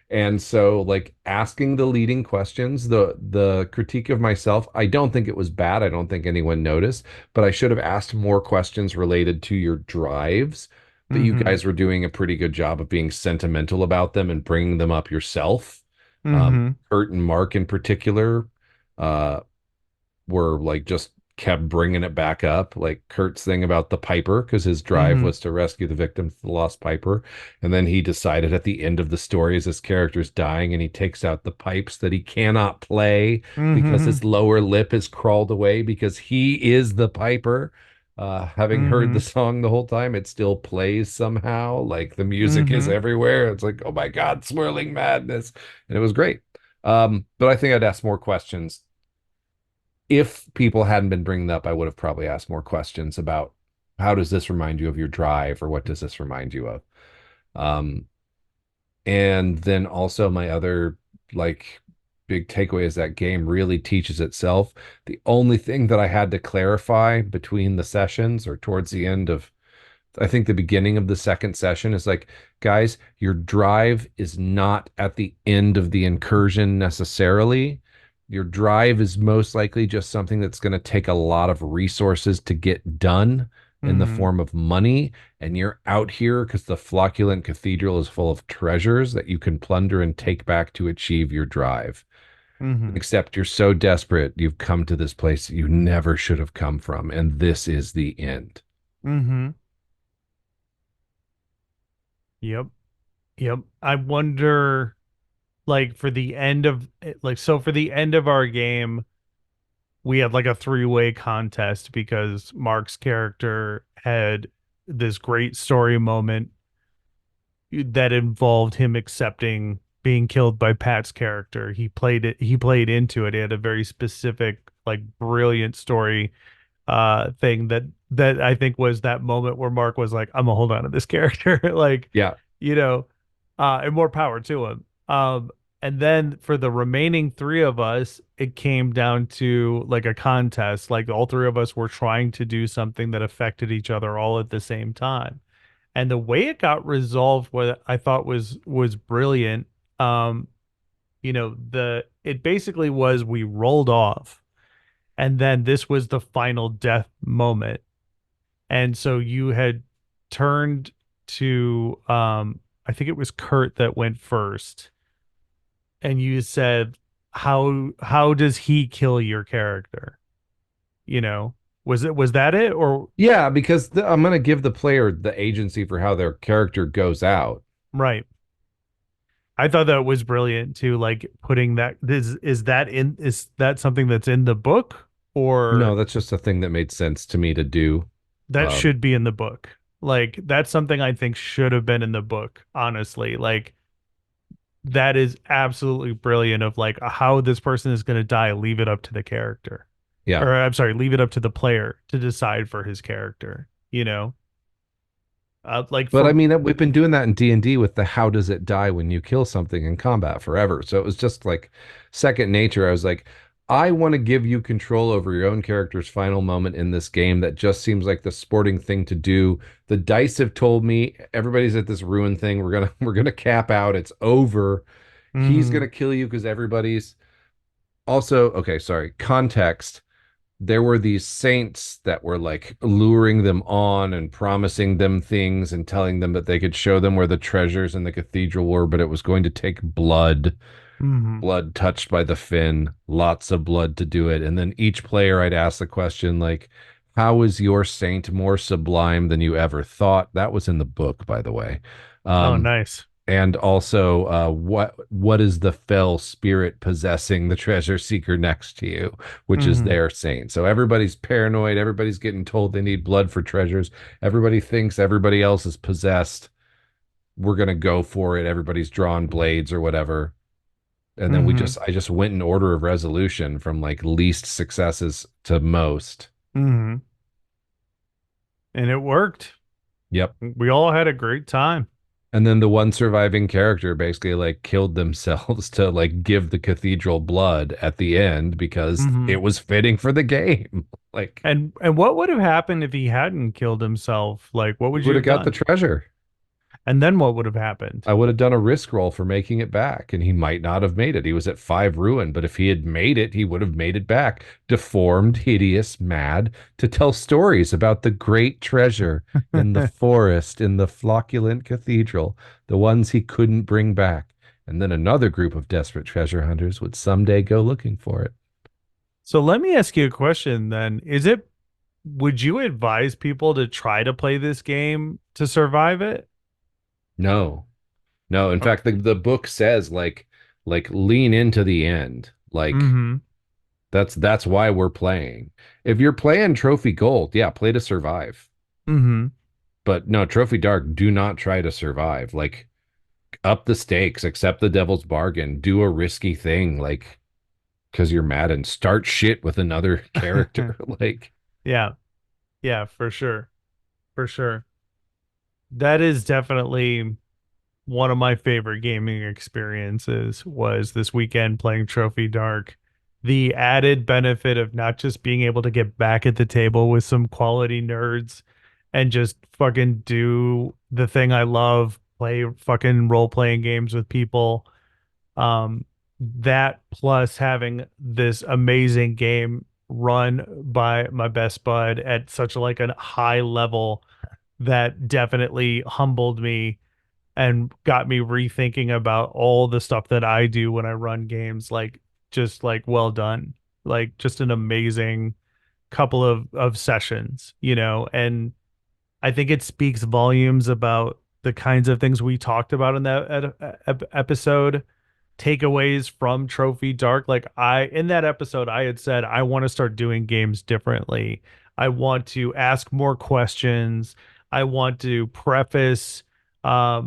And so like asking the leading questions, the critique of myself, I don't think it was bad. I don't think anyone noticed, but I should have asked more questions related to your drives. But you Mm-hmm. guys were doing a pretty good job of being sentimental about them and bringing them up yourself. Mm-hmm. Kurt and Mark in particular, uh, were like just kept bringing it back up, like Kurt's thing about the Piper, because his drive Mm-hmm. was to rescue the victims of the lost Piper. And then he decided at the end of the story, as his character's dying, and he takes out the pipes that he cannot play because Mm-hmm. his lower lip has crawled away because he is the Piper. Having heard the Mm-hmm. song the whole time, it still plays somehow. Like the music is Mm-hmm. everywhere. It's like, oh my God, swirling madness. And it was great. But I think I'd ask more questions if people hadn't been bringing up, I would have probably asked more questions about how does this remind you of your drive or what does this remind you of? Um, and then also my other like big takeaway is that game really teaches itself. The only thing that I had to clarify between the sessions or towards the end of I think the beginning of the second session is like, guys, your drive is not at the end of the incursion necessarily. Your drive is most likely just something that's going to take a lot of resources to get done in the Mm-hmm. form of money. And you're out here because the flocculent cathedral is full of treasures that you can plunder and take back to achieve your drive. Mm-hmm. Except you're so desperate, you've come to this place you never should have come from. And this is the end. Mm-hmm. Yep. Yep. I wonder like for the end of like so for the end of our game, we had like a three-way contest because Mark's character had this great story moment that involved him accepting being killed by Pat's character. He played into it. He had a very specific, like brilliant story thing that I think was that moment where Mark was like, I'm gonna hold on to this character. Like, Yeah. you know, and more power to him. And then for the remaining three of us, it came down to like a contest. Like all three of us were trying to do something that affected each other all at the same time. And the way it got resolved, what I thought was brilliant. Um, the it basically was we rolled off, and then this was the final death moment. And so you had turned to I think it was Kurt that went first, and you said, how does he kill your character? You know, was that it or Yeah, because I'm going to give the player the agency for how their character goes out. right? I thought that was brilliant too, like putting that is that something that's in the book No, or that's just a thing that made sense to me to do. that Um, should be in the book. Like that's something I think should have been in the book, honestly. Like that is absolutely brilliant of like how this person is going to die, leave it up to the character. yeah. Or I'm sorry, leave it up to the player to decide for his character, you know? Like But I for mean, we've been doing that in D&D with the how does it die when you kill something in combat forever. So it was just like second nature. I was like, I want to give you control over your own character's final moment in this game that just seems like the sporting thing to do. The dice have told me everybody's at this ruin thing. We're gonna cap out. It's over. He's mm, gonna kill you because everybody's also okay, sorry. Context, there were these saints that were like luring them on and promising them things and telling them that they could show them where the treasures in the cathedral were, but it was going to take blood, mm, blood touched by the fin, lots of blood to do it. And then each player, I'd ask the question, like, how is your saint more sublime than you ever thought? That was in the book, by the way. oh Um, nice. and also what is the fell spirit possessing the treasure seeker next to you, which is Mm, their saint. So everybody's paranoid, everybody's getting told they need blood for treasures, everybody thinks everybody else is possessed, we're going to go for it, everybody's drawn blades or whatever. And then mm, I just went in order of resolution from like least successes to most. mm. And it worked. Yep. We all had a great time. And then the one surviving character basically like killed themselves to like give the cathedral blood at the end because Mm. it was fitting for the game. Like And what would have happened if he hadn't killed himself? Like what he would you would have have got the done? treasure. And then what would have happened? I would have done a risk roll for making it back, and he might not have made it. He was at 5 ruin, but if he had made it, he would have made it back, deformed, hideous, mad, to tell stories about the great treasure in the forest, in the flocculent cathedral, the ones he couldn't bring back. And then another group of desperate treasure hunters would someday go looking for it. So let me ask you a question then. Would you advise people to try to play this game to survive it? No, no. In fact, Okay. the book says like lean into the end. Like Mm-hmm. that's why we're playing. If you're playing Trophy Gold, yeah, play to survive. Mm-hmm. But no, Trophy Dark, do not try to survive. Like up the stakes, accept the devil's bargain, do a risky thing, like because you're mad and start shit with another character. Like Yeah. Yeah, for sure. For sure. That is definitely one of my favorite gaming experiences was this weekend playing Trophy Dark. The added benefit of not just being able to get back at the table with some quality nerds and just fucking do the thing I love, play fucking role playing games with people. That plus having this amazing game run by my best bud at such like a high level that definitely humbled me and got me rethinking about all the stuff that I do when I run games. Like, just like well done. Like, just an amazing couple of sessions, and I think it speaks volumes about the kinds of things we talked about in that episode, takeaways from Trophy Dark. Like in that episode, I had said I want to start doing games differently. I want to ask more questions. I want to preface, what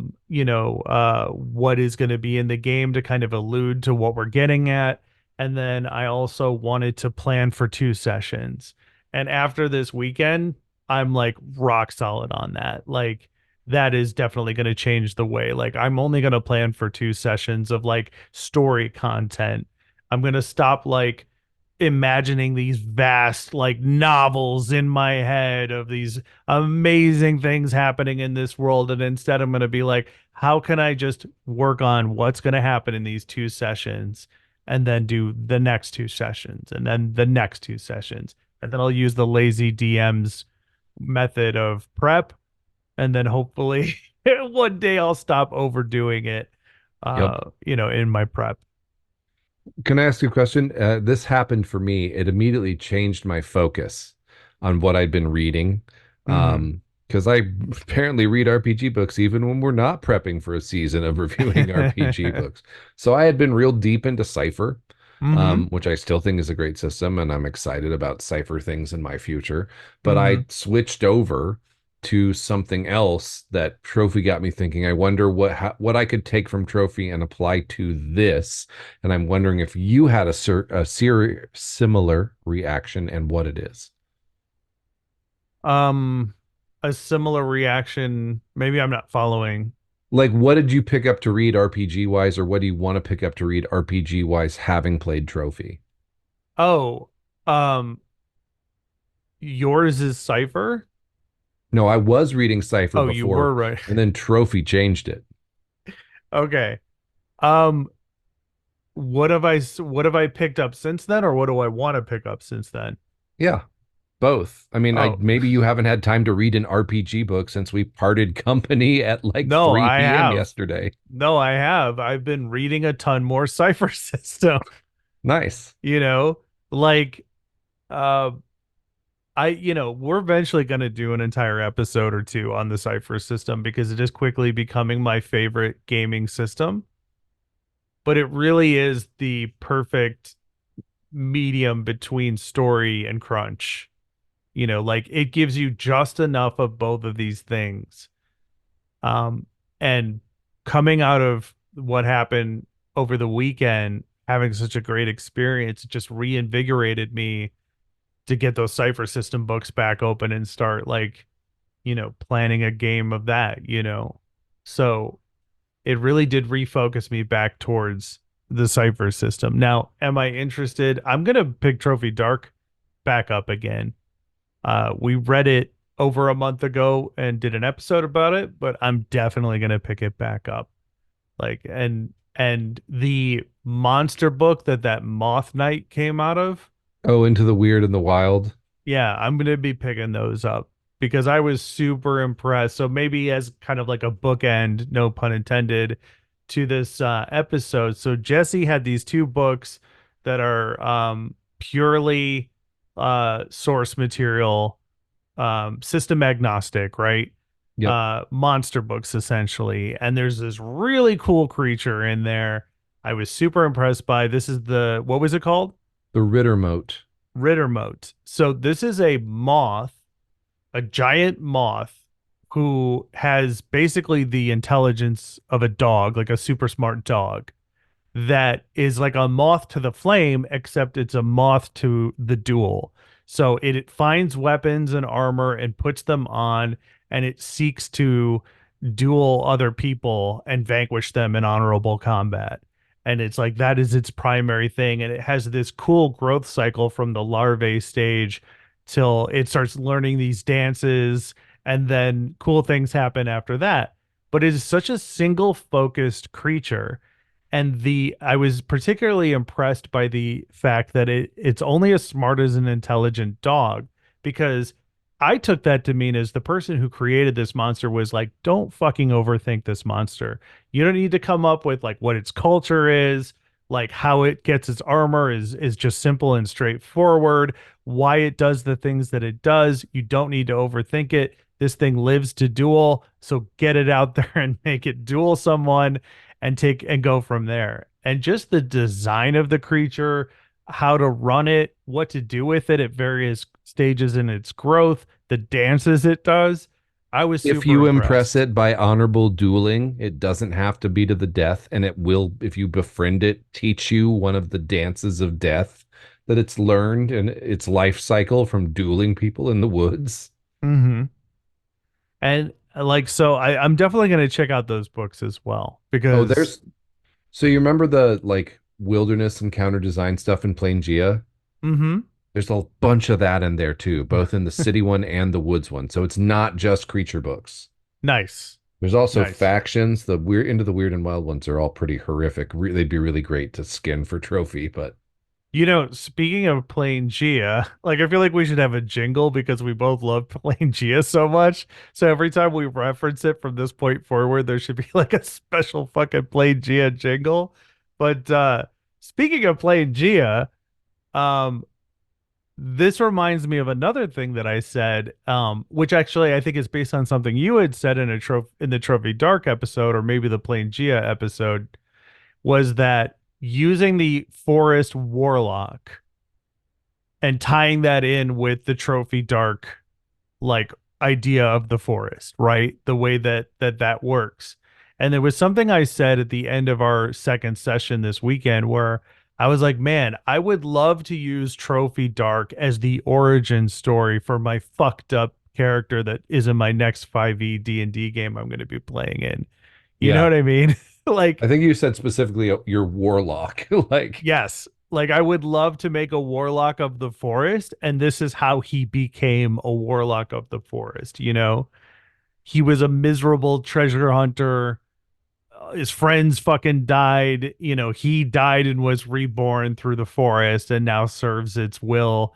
is going to be in the game to kind of allude to what we're getting at. And then I also wanted to plan for 2 sessions. And after this weekend, I'm like rock solid on that. Like that is definitely going to change the way. Like I'm only going to plan for 2 sessions of like story content. I'm going to stop like imagining these vast like novels in my head of these amazing things happening in this world, and instead I'm going to be like, how can I just work on what's going to happen in these 2 sessions and then do the next 2 sessions and then the next 2 sessions, and then I'll use the lazy DMs method of prep, and then hopefully one day I'll stop overdoing it, Yep. in my prep. Can I ask you a question? This happened for me. It immediately changed my focus on what I'd been reading. Mm-hmm. Because I apparently read RPG books even when we're not prepping for a season of reviewing RPG books. So I had been real deep into Cypher, Mm-hmm. which I still think is a great system, and I'm excited about Cypher things in my future. But Mm-hmm. I switched over to something else that Trophy got me thinking. I wonder what I could take from Trophy and apply to this, and I'm wondering if you had similar reaction and what it is. um a similar reaction, maybe I'm not following. Like, what did you pick up to read RPG wise, or what do you want to pick up to read RPG wise, having played Trophy? Oh, um yours is Cipher. No, I was reading Cypher Oh, you were before, right. and then Trophy changed it. Okay. um what have I picked up since then, or what do I want to pick up since then? Yeah, both. I mean, I Oh, maybe you haven't had time to read an RPG book since we parted company at like no, 3 I p.m. have. yesterday. No, I have. I've been reading a ton more Cipher System, Nice. you know, like uh we're eventually going to do an entire episode or two on the Cipher System because it is quickly becoming my favorite gaming system, but it really is the perfect medium between story and crunch. Like it gives you just enough of both of these things. Um, and coming out of what happened over the weekend, having such a great experience, it just reinvigorated me to get those Cipher System books back open and start like, planning a game of that. So it really did refocus me back towards the Cipher System. Now, am I interested? I'm gonna pick Trophy Dark back up again. We read it over a month ago and did an episode about it, but I'm definitely gonna pick it back up. Like, and the monster book that Moth Knight came out of, Oh, Into the Weird and the Wild. yeah, I'm gonna be picking those up because I was super impressed. So maybe as kind of like a bookend, no pun intended, to this episode. So Jesse had these 2 books that are purely source material, system agnostic, right? Yep. Monster books essentially. And there's this really cool creature in there. I was super impressed by. This is the what was it called? The Ritter Moat. Rittermote. So this is a moth, a giant moth who has basically the intelligence of a dog, like a super smart dog, that is like a moth to the flame, except it's a moth to the duel. So it finds weapons and armor and puts them on, and it seeks to duel other people and vanquish them in honorable combat. And it's like that is its primary thing. And it has this cool growth cycle from the larvae stage till it starts learning these dances, and then cool things happen after that. But it is such a single focused creature, and the I was particularly impressed by the fact that it's only as smart as an intelligent dog, because I took that to mean as the person who created this monster was like, don't fucking overthink this monster. You don't need to come up with like what its culture is, like how it gets its armor is just simple and straightforward. Why it does the things that it does, you don't need to overthink it. This thing lives to duel, so get it out there and make it duel someone and take and go from there. And just the design of the creature, how to run it, what to do with it at various stages in its growth, the dances it does. I was If super you impress impressed. it by honorable dueling, it doesn't have to be to the death, and it will, if you befriend it, teach you one of the dances of death that it's learned in its life cycle from dueling people in the woods. Mm-hmm. And like so I'm definitely going to check out those books as well Oh, because so you remember the like wilderness encounter design stuff in Plain? mm-hmm. There's a bunch of that in there too, both in the city one and the woods one. So it's not just creature books. Nice. There's also Nice. factions. The weird into the weird and wild ones are all pretty horrific. They'd be really great to skin for trophy, but You know, speaking of playing Gia, like I feel like we should have a jingle because we both love playing Gia so much. So every time we reference it from this point forward, there should be like a special fucking playing Gia jingle. But speaking of playing Gia, um, this reminds me of another thing that I said, which actually I think is based on something you had said in a in the Trophy Dark episode, or maybe the Plain Gia episode, was that using the Forest Warlock and tying that in with the Trophy Dark like idea of the forest, right? The way that works. And there was something I said at the end of our second session this weekend where I was like, man, I would love to use Trophy Dark as the origin story for my fucked up character that is in my next 5e D&D game I'm going to be playing in. You know yeah. what I mean? Like, I think you said specifically your warlock. Like, yes, like I would love to make a warlock of the forest, and this is how he became a warlock of the forest, you know? He was a miserable treasure hunter. His friends fucking died. You know, he died and was reborn through the forest and now serves its will.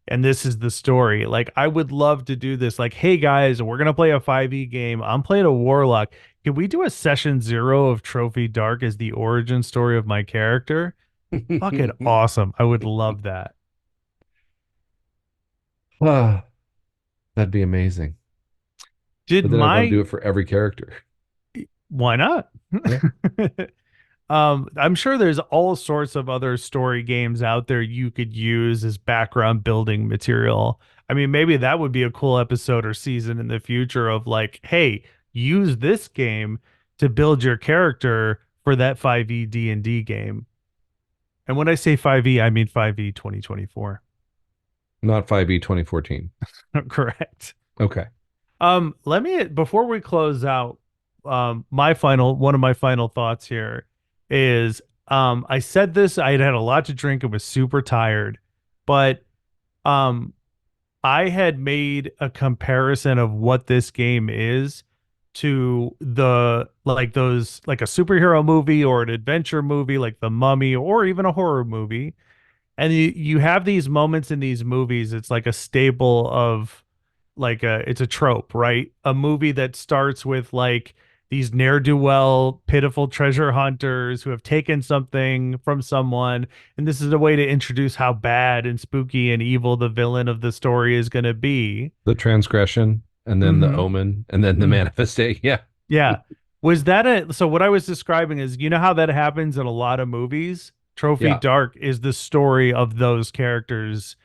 And this is the story. Like, I would love to do this. Like, hey guys, we're gonna play a 5e game. I'm playing a warlock. Can we do a session 0 of Trophy Dark as the origin story of my character? Fucking awesome. I would love that. ah, that'd be amazing. Did But then I'd want to my do it for every character. Why not? Yeah. I'm sure there's all sorts of other story games out there you could use as background building material. I mean, maybe that would be a cool episode or season in the future of like, hey, use this game to build your character for that 5e D&D game. And when I say 5e, I mean 5e 2024. Not 5e 2014. Correct. Okay. Let me before we close out, my final one of my final thoughts here is I said this, I had had a lot to drink and was super tired, but um I had made a comparison of what this game is to the like those like a superhero movie or an adventure movie like The Mummy or even a horror movie. And you have these moments in these movies, it's like a staple of like it's a trope, right? A movie that starts with like these ne'er-do-well, pitiful treasure hunters who have taken something from someone, and this is a way to introduce how bad and spooky and evil the villain of the story is going to be. The transgression and then the Mm-hmm. omen and then the Mm. manifestation. Yeah. Yeah. Was that a so what I was describing is you know how that happens in a lot of movies? Trophy Yeah. Dark is the story of those characters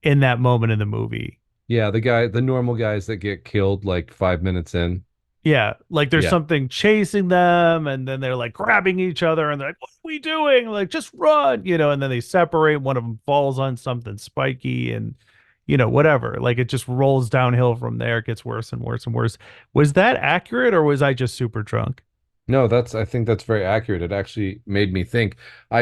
in that moment in the movie. Yeah. The normal guys that get killed like 5 minutes in. Yeah, like there's Yeah. something chasing them, and then they're like grabbing each other, and they're like, "What are we doing?" Like, just run, you know. And then they separate. One of them falls on something spiky, and whatever. Like it just rolls downhill from there. It gets worse and worse and worse. Was that accurate, or was I just super drunk? No, I think that's very accurate. It actually made me think. I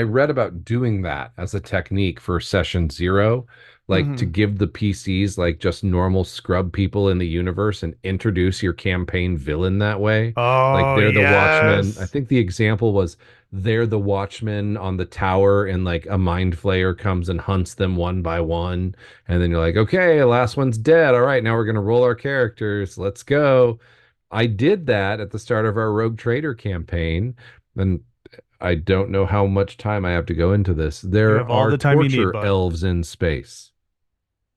read about doing that as a technique for session 0, like to Hmm. give the PCs like just normal scrub people in the universe and introduce your campaign villain that way. Like Oh they're the Watchmen. I yes. think the example was they're the Watchmen on the tower and like a mind flayer comes and hunts them one by one. And then you're like, okay, last one's dead. All right, now we're gonna roll our characters. Let's go. I did that at the start of our Rogue Trader campaign, and I don't know how much time I have to go into this. You There have all are the time you need, torture bud. elves in space.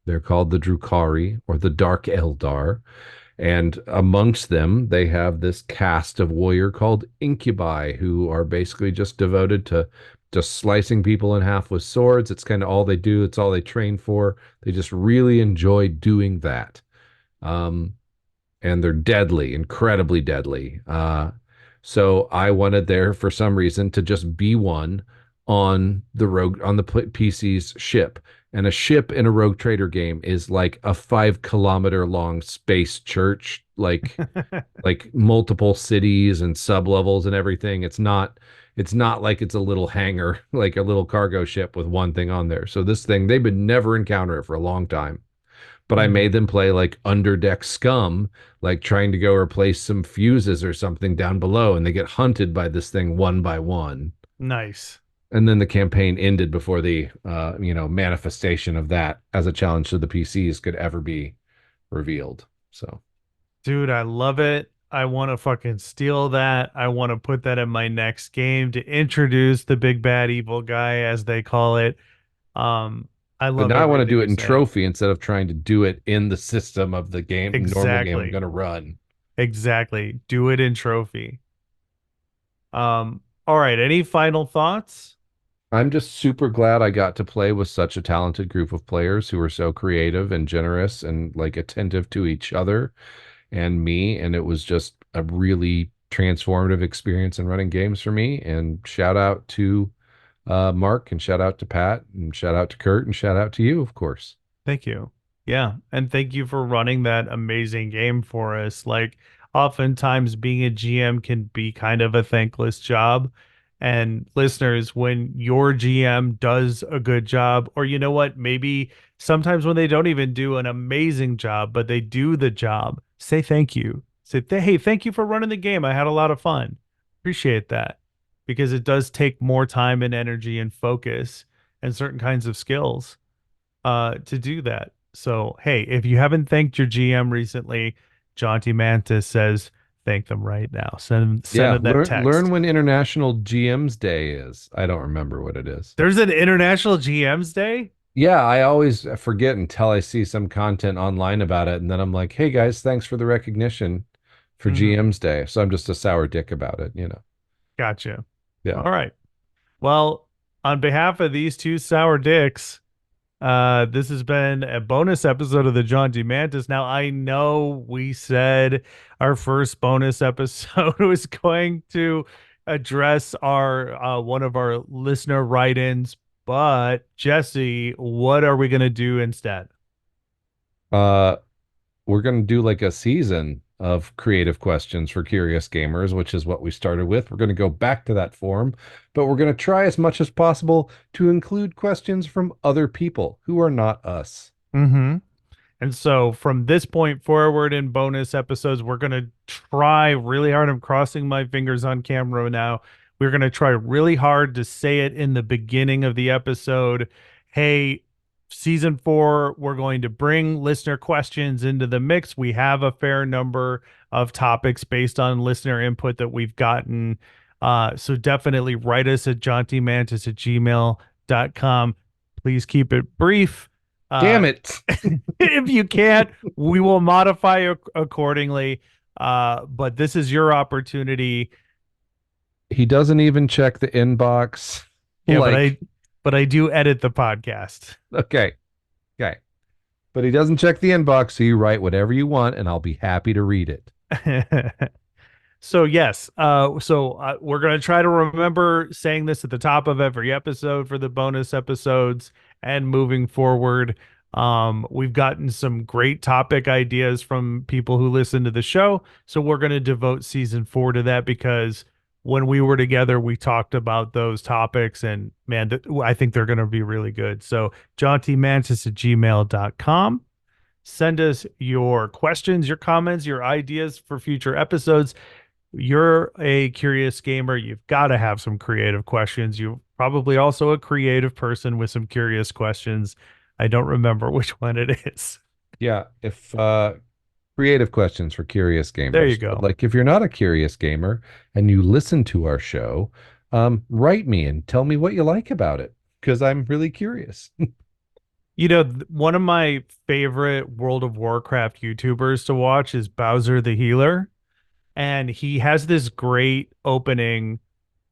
They're called the Drukari or the Dark Eldar. And amongst them, they have this caste of warrior called Incubi, who are basically just devoted to just slicing people in half with swords. It's kind of all they do, it's all they train for. They just really enjoy doing that. Um, and they're deadly, incredibly deadly. So I wanted there for some reason to just be one on the PC's ship. And a ship in a Rogue Trader game is like a 5 kilometer long space church like multiple cities and sub levels and everything. It's not like it's a little hangar, like a little cargo ship with one thing on there. So this thing they would never encounter it for a long time. But I made Mhm. them play like underdeck scum, like trying to go replace some fuses or something down below, and they get hunted by this thing one by one. Nice. And then the campaign ended before the manifestation of that as a challenge to the PCs could ever be revealed. So Dude, I love it. I want to fucking steal that. I want to put that in my next game to introduce the big bad evil guy, as they call it. Um, I but love now I want to everything do you're it in saying. trophy instead of trying to do it in the system of the game, normal game I'm Exactly. going to run. Exactly. Do it in trophy. All right. Any final thoughts? I'm just super glad I got to play with such a talented group of players who were so creative and generous and like attentive to each other and me. And it was just a really transformative experience in running games for me. And shout out to Mark, and shout out to Pat, and shout out to Kurt, and shout out to you, of course. Thank you. Yeah. And thank you for running that amazing game for us. Like, oftentimes being a GM can be kind of a thankless job. And listeners, when your GM does a good job, or you know what, maybe sometimes when they don't even do an amazing job, but they do the job, say thank you. Say, hey, thank you for running the game. I had a lot of fun. Appreciate that because it does take more time and energy and focus and certain kinds of skills to do that. So, hey, if you haven't thanked your GM recently, Jaunty Mantis says thank them right now. Send Yeah, them that learn text. when International GM's Day is. I don't remember what it is. There's an International GM's Day. Yeah, I always forget until I see some content online about it, and then I'm like, "Hey guys, thanks for the recognition for Hmm. GM's Day." So I'm just a sour dick about it, you know. Gotcha. Yeah. All right. Well, on behalf of these two sour dicks, this has been a bonus episode of the John D. Mantis. Now, I know we said our first bonus episode was going to address our one of our listener write-ins, but Jesse, what are we going to do instead? Uh, we're going to do like a season of creative questions for curious gamers, which is what we started with. We're going to go back to that form, but we're going to try as much as possible to include questions from other people who are not us. Mm-hmm. And so from this point forward in bonus episodes, we're going to try really hard. I'm crossing my fingers on camera now. We're going to try really hard to say it in the beginning of the episode. Hey, season 4, we're going to bring listener questions into the mix. We have a fair number of topics based on listener input that we've gotten. So definitely write us at jauntymantis@gmail.com. Please keep it brief. Damn Uh, it. if you can't, we will modify accordingly. But this is your opportunity. He doesn't even check the inbox. Yeah, but Like, I do edit the podcast. okay, okay. But he doesn't check the inbox, so you write whatever you want, and I'll be happy to read it. So yes, we're gonna try to remember saying this at the top of every episode for the bonus episodes and moving forward. We've gotten some great topic ideas from people who listen to the show, so we're gonna devote season 4 to that because when we were together, we talked about those topics, and man, I think they're gonna be really good. So jauntymantис@gmail.com. Send us your questions, your comments, your ideas for future episodes. You're a curious gamer. You've got to have some creative questions. You're probably also a creative person with some curious questions. I don't remember which one it is. Yeah, if creative questions for curious There you gamers. But go. like if you're not a curious gamer and you listen to our show, write me and tell me what you like about it because I'm really curious. You know, one of my favorite World of Warcraft YouTubers to watch is Bowser the Healer. And he has this great opening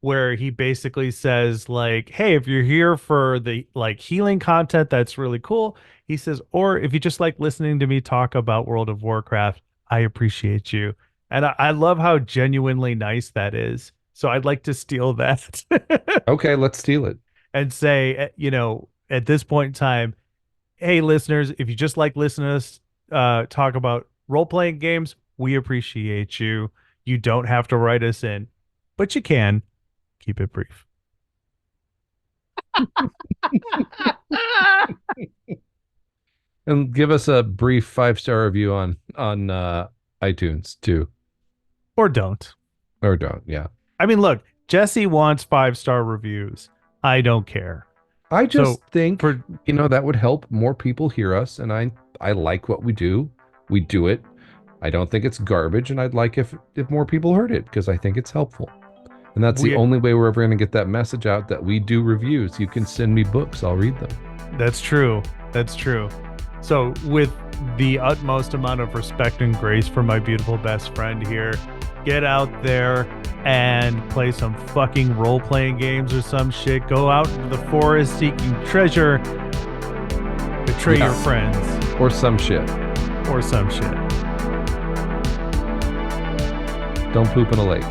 where he basically says like, hey, if you're here for the like healing content, that's really cool. He says, or if you just like listening to me talk about World of Warcraft, I appreciate you. And I love how genuinely nice that is. So I'd like to steal that Okay, let's steal it. and say, at this point in time, hey, listeners, if you just like listening to us talk about role playing games, We appreciate you. You don't have to write us in, but you can. Keep it brief. And give us a brief 5-star review on iTunes too, Or don't. or don't. Yeah. I mean, look, Jesse wants 5-star reviews. I don't care. I So just think, for that would help more people hear us, and I like what we do. We do it. I don't think it's garbage, and I'd like if more people heard it because I think it's helpful. And that's the we only way we're ever going to get that message out that we do reviews. You can send me books, I'll read them. That's true. That's true. So, with the utmost amount of respect and grace for my beautiful best friend here, get out there and play some fucking role playing games or some shit. Go out into the forest seeking treasure, betray Yeah. your friends, Or some shit. or some shit. Don't poop in a lake.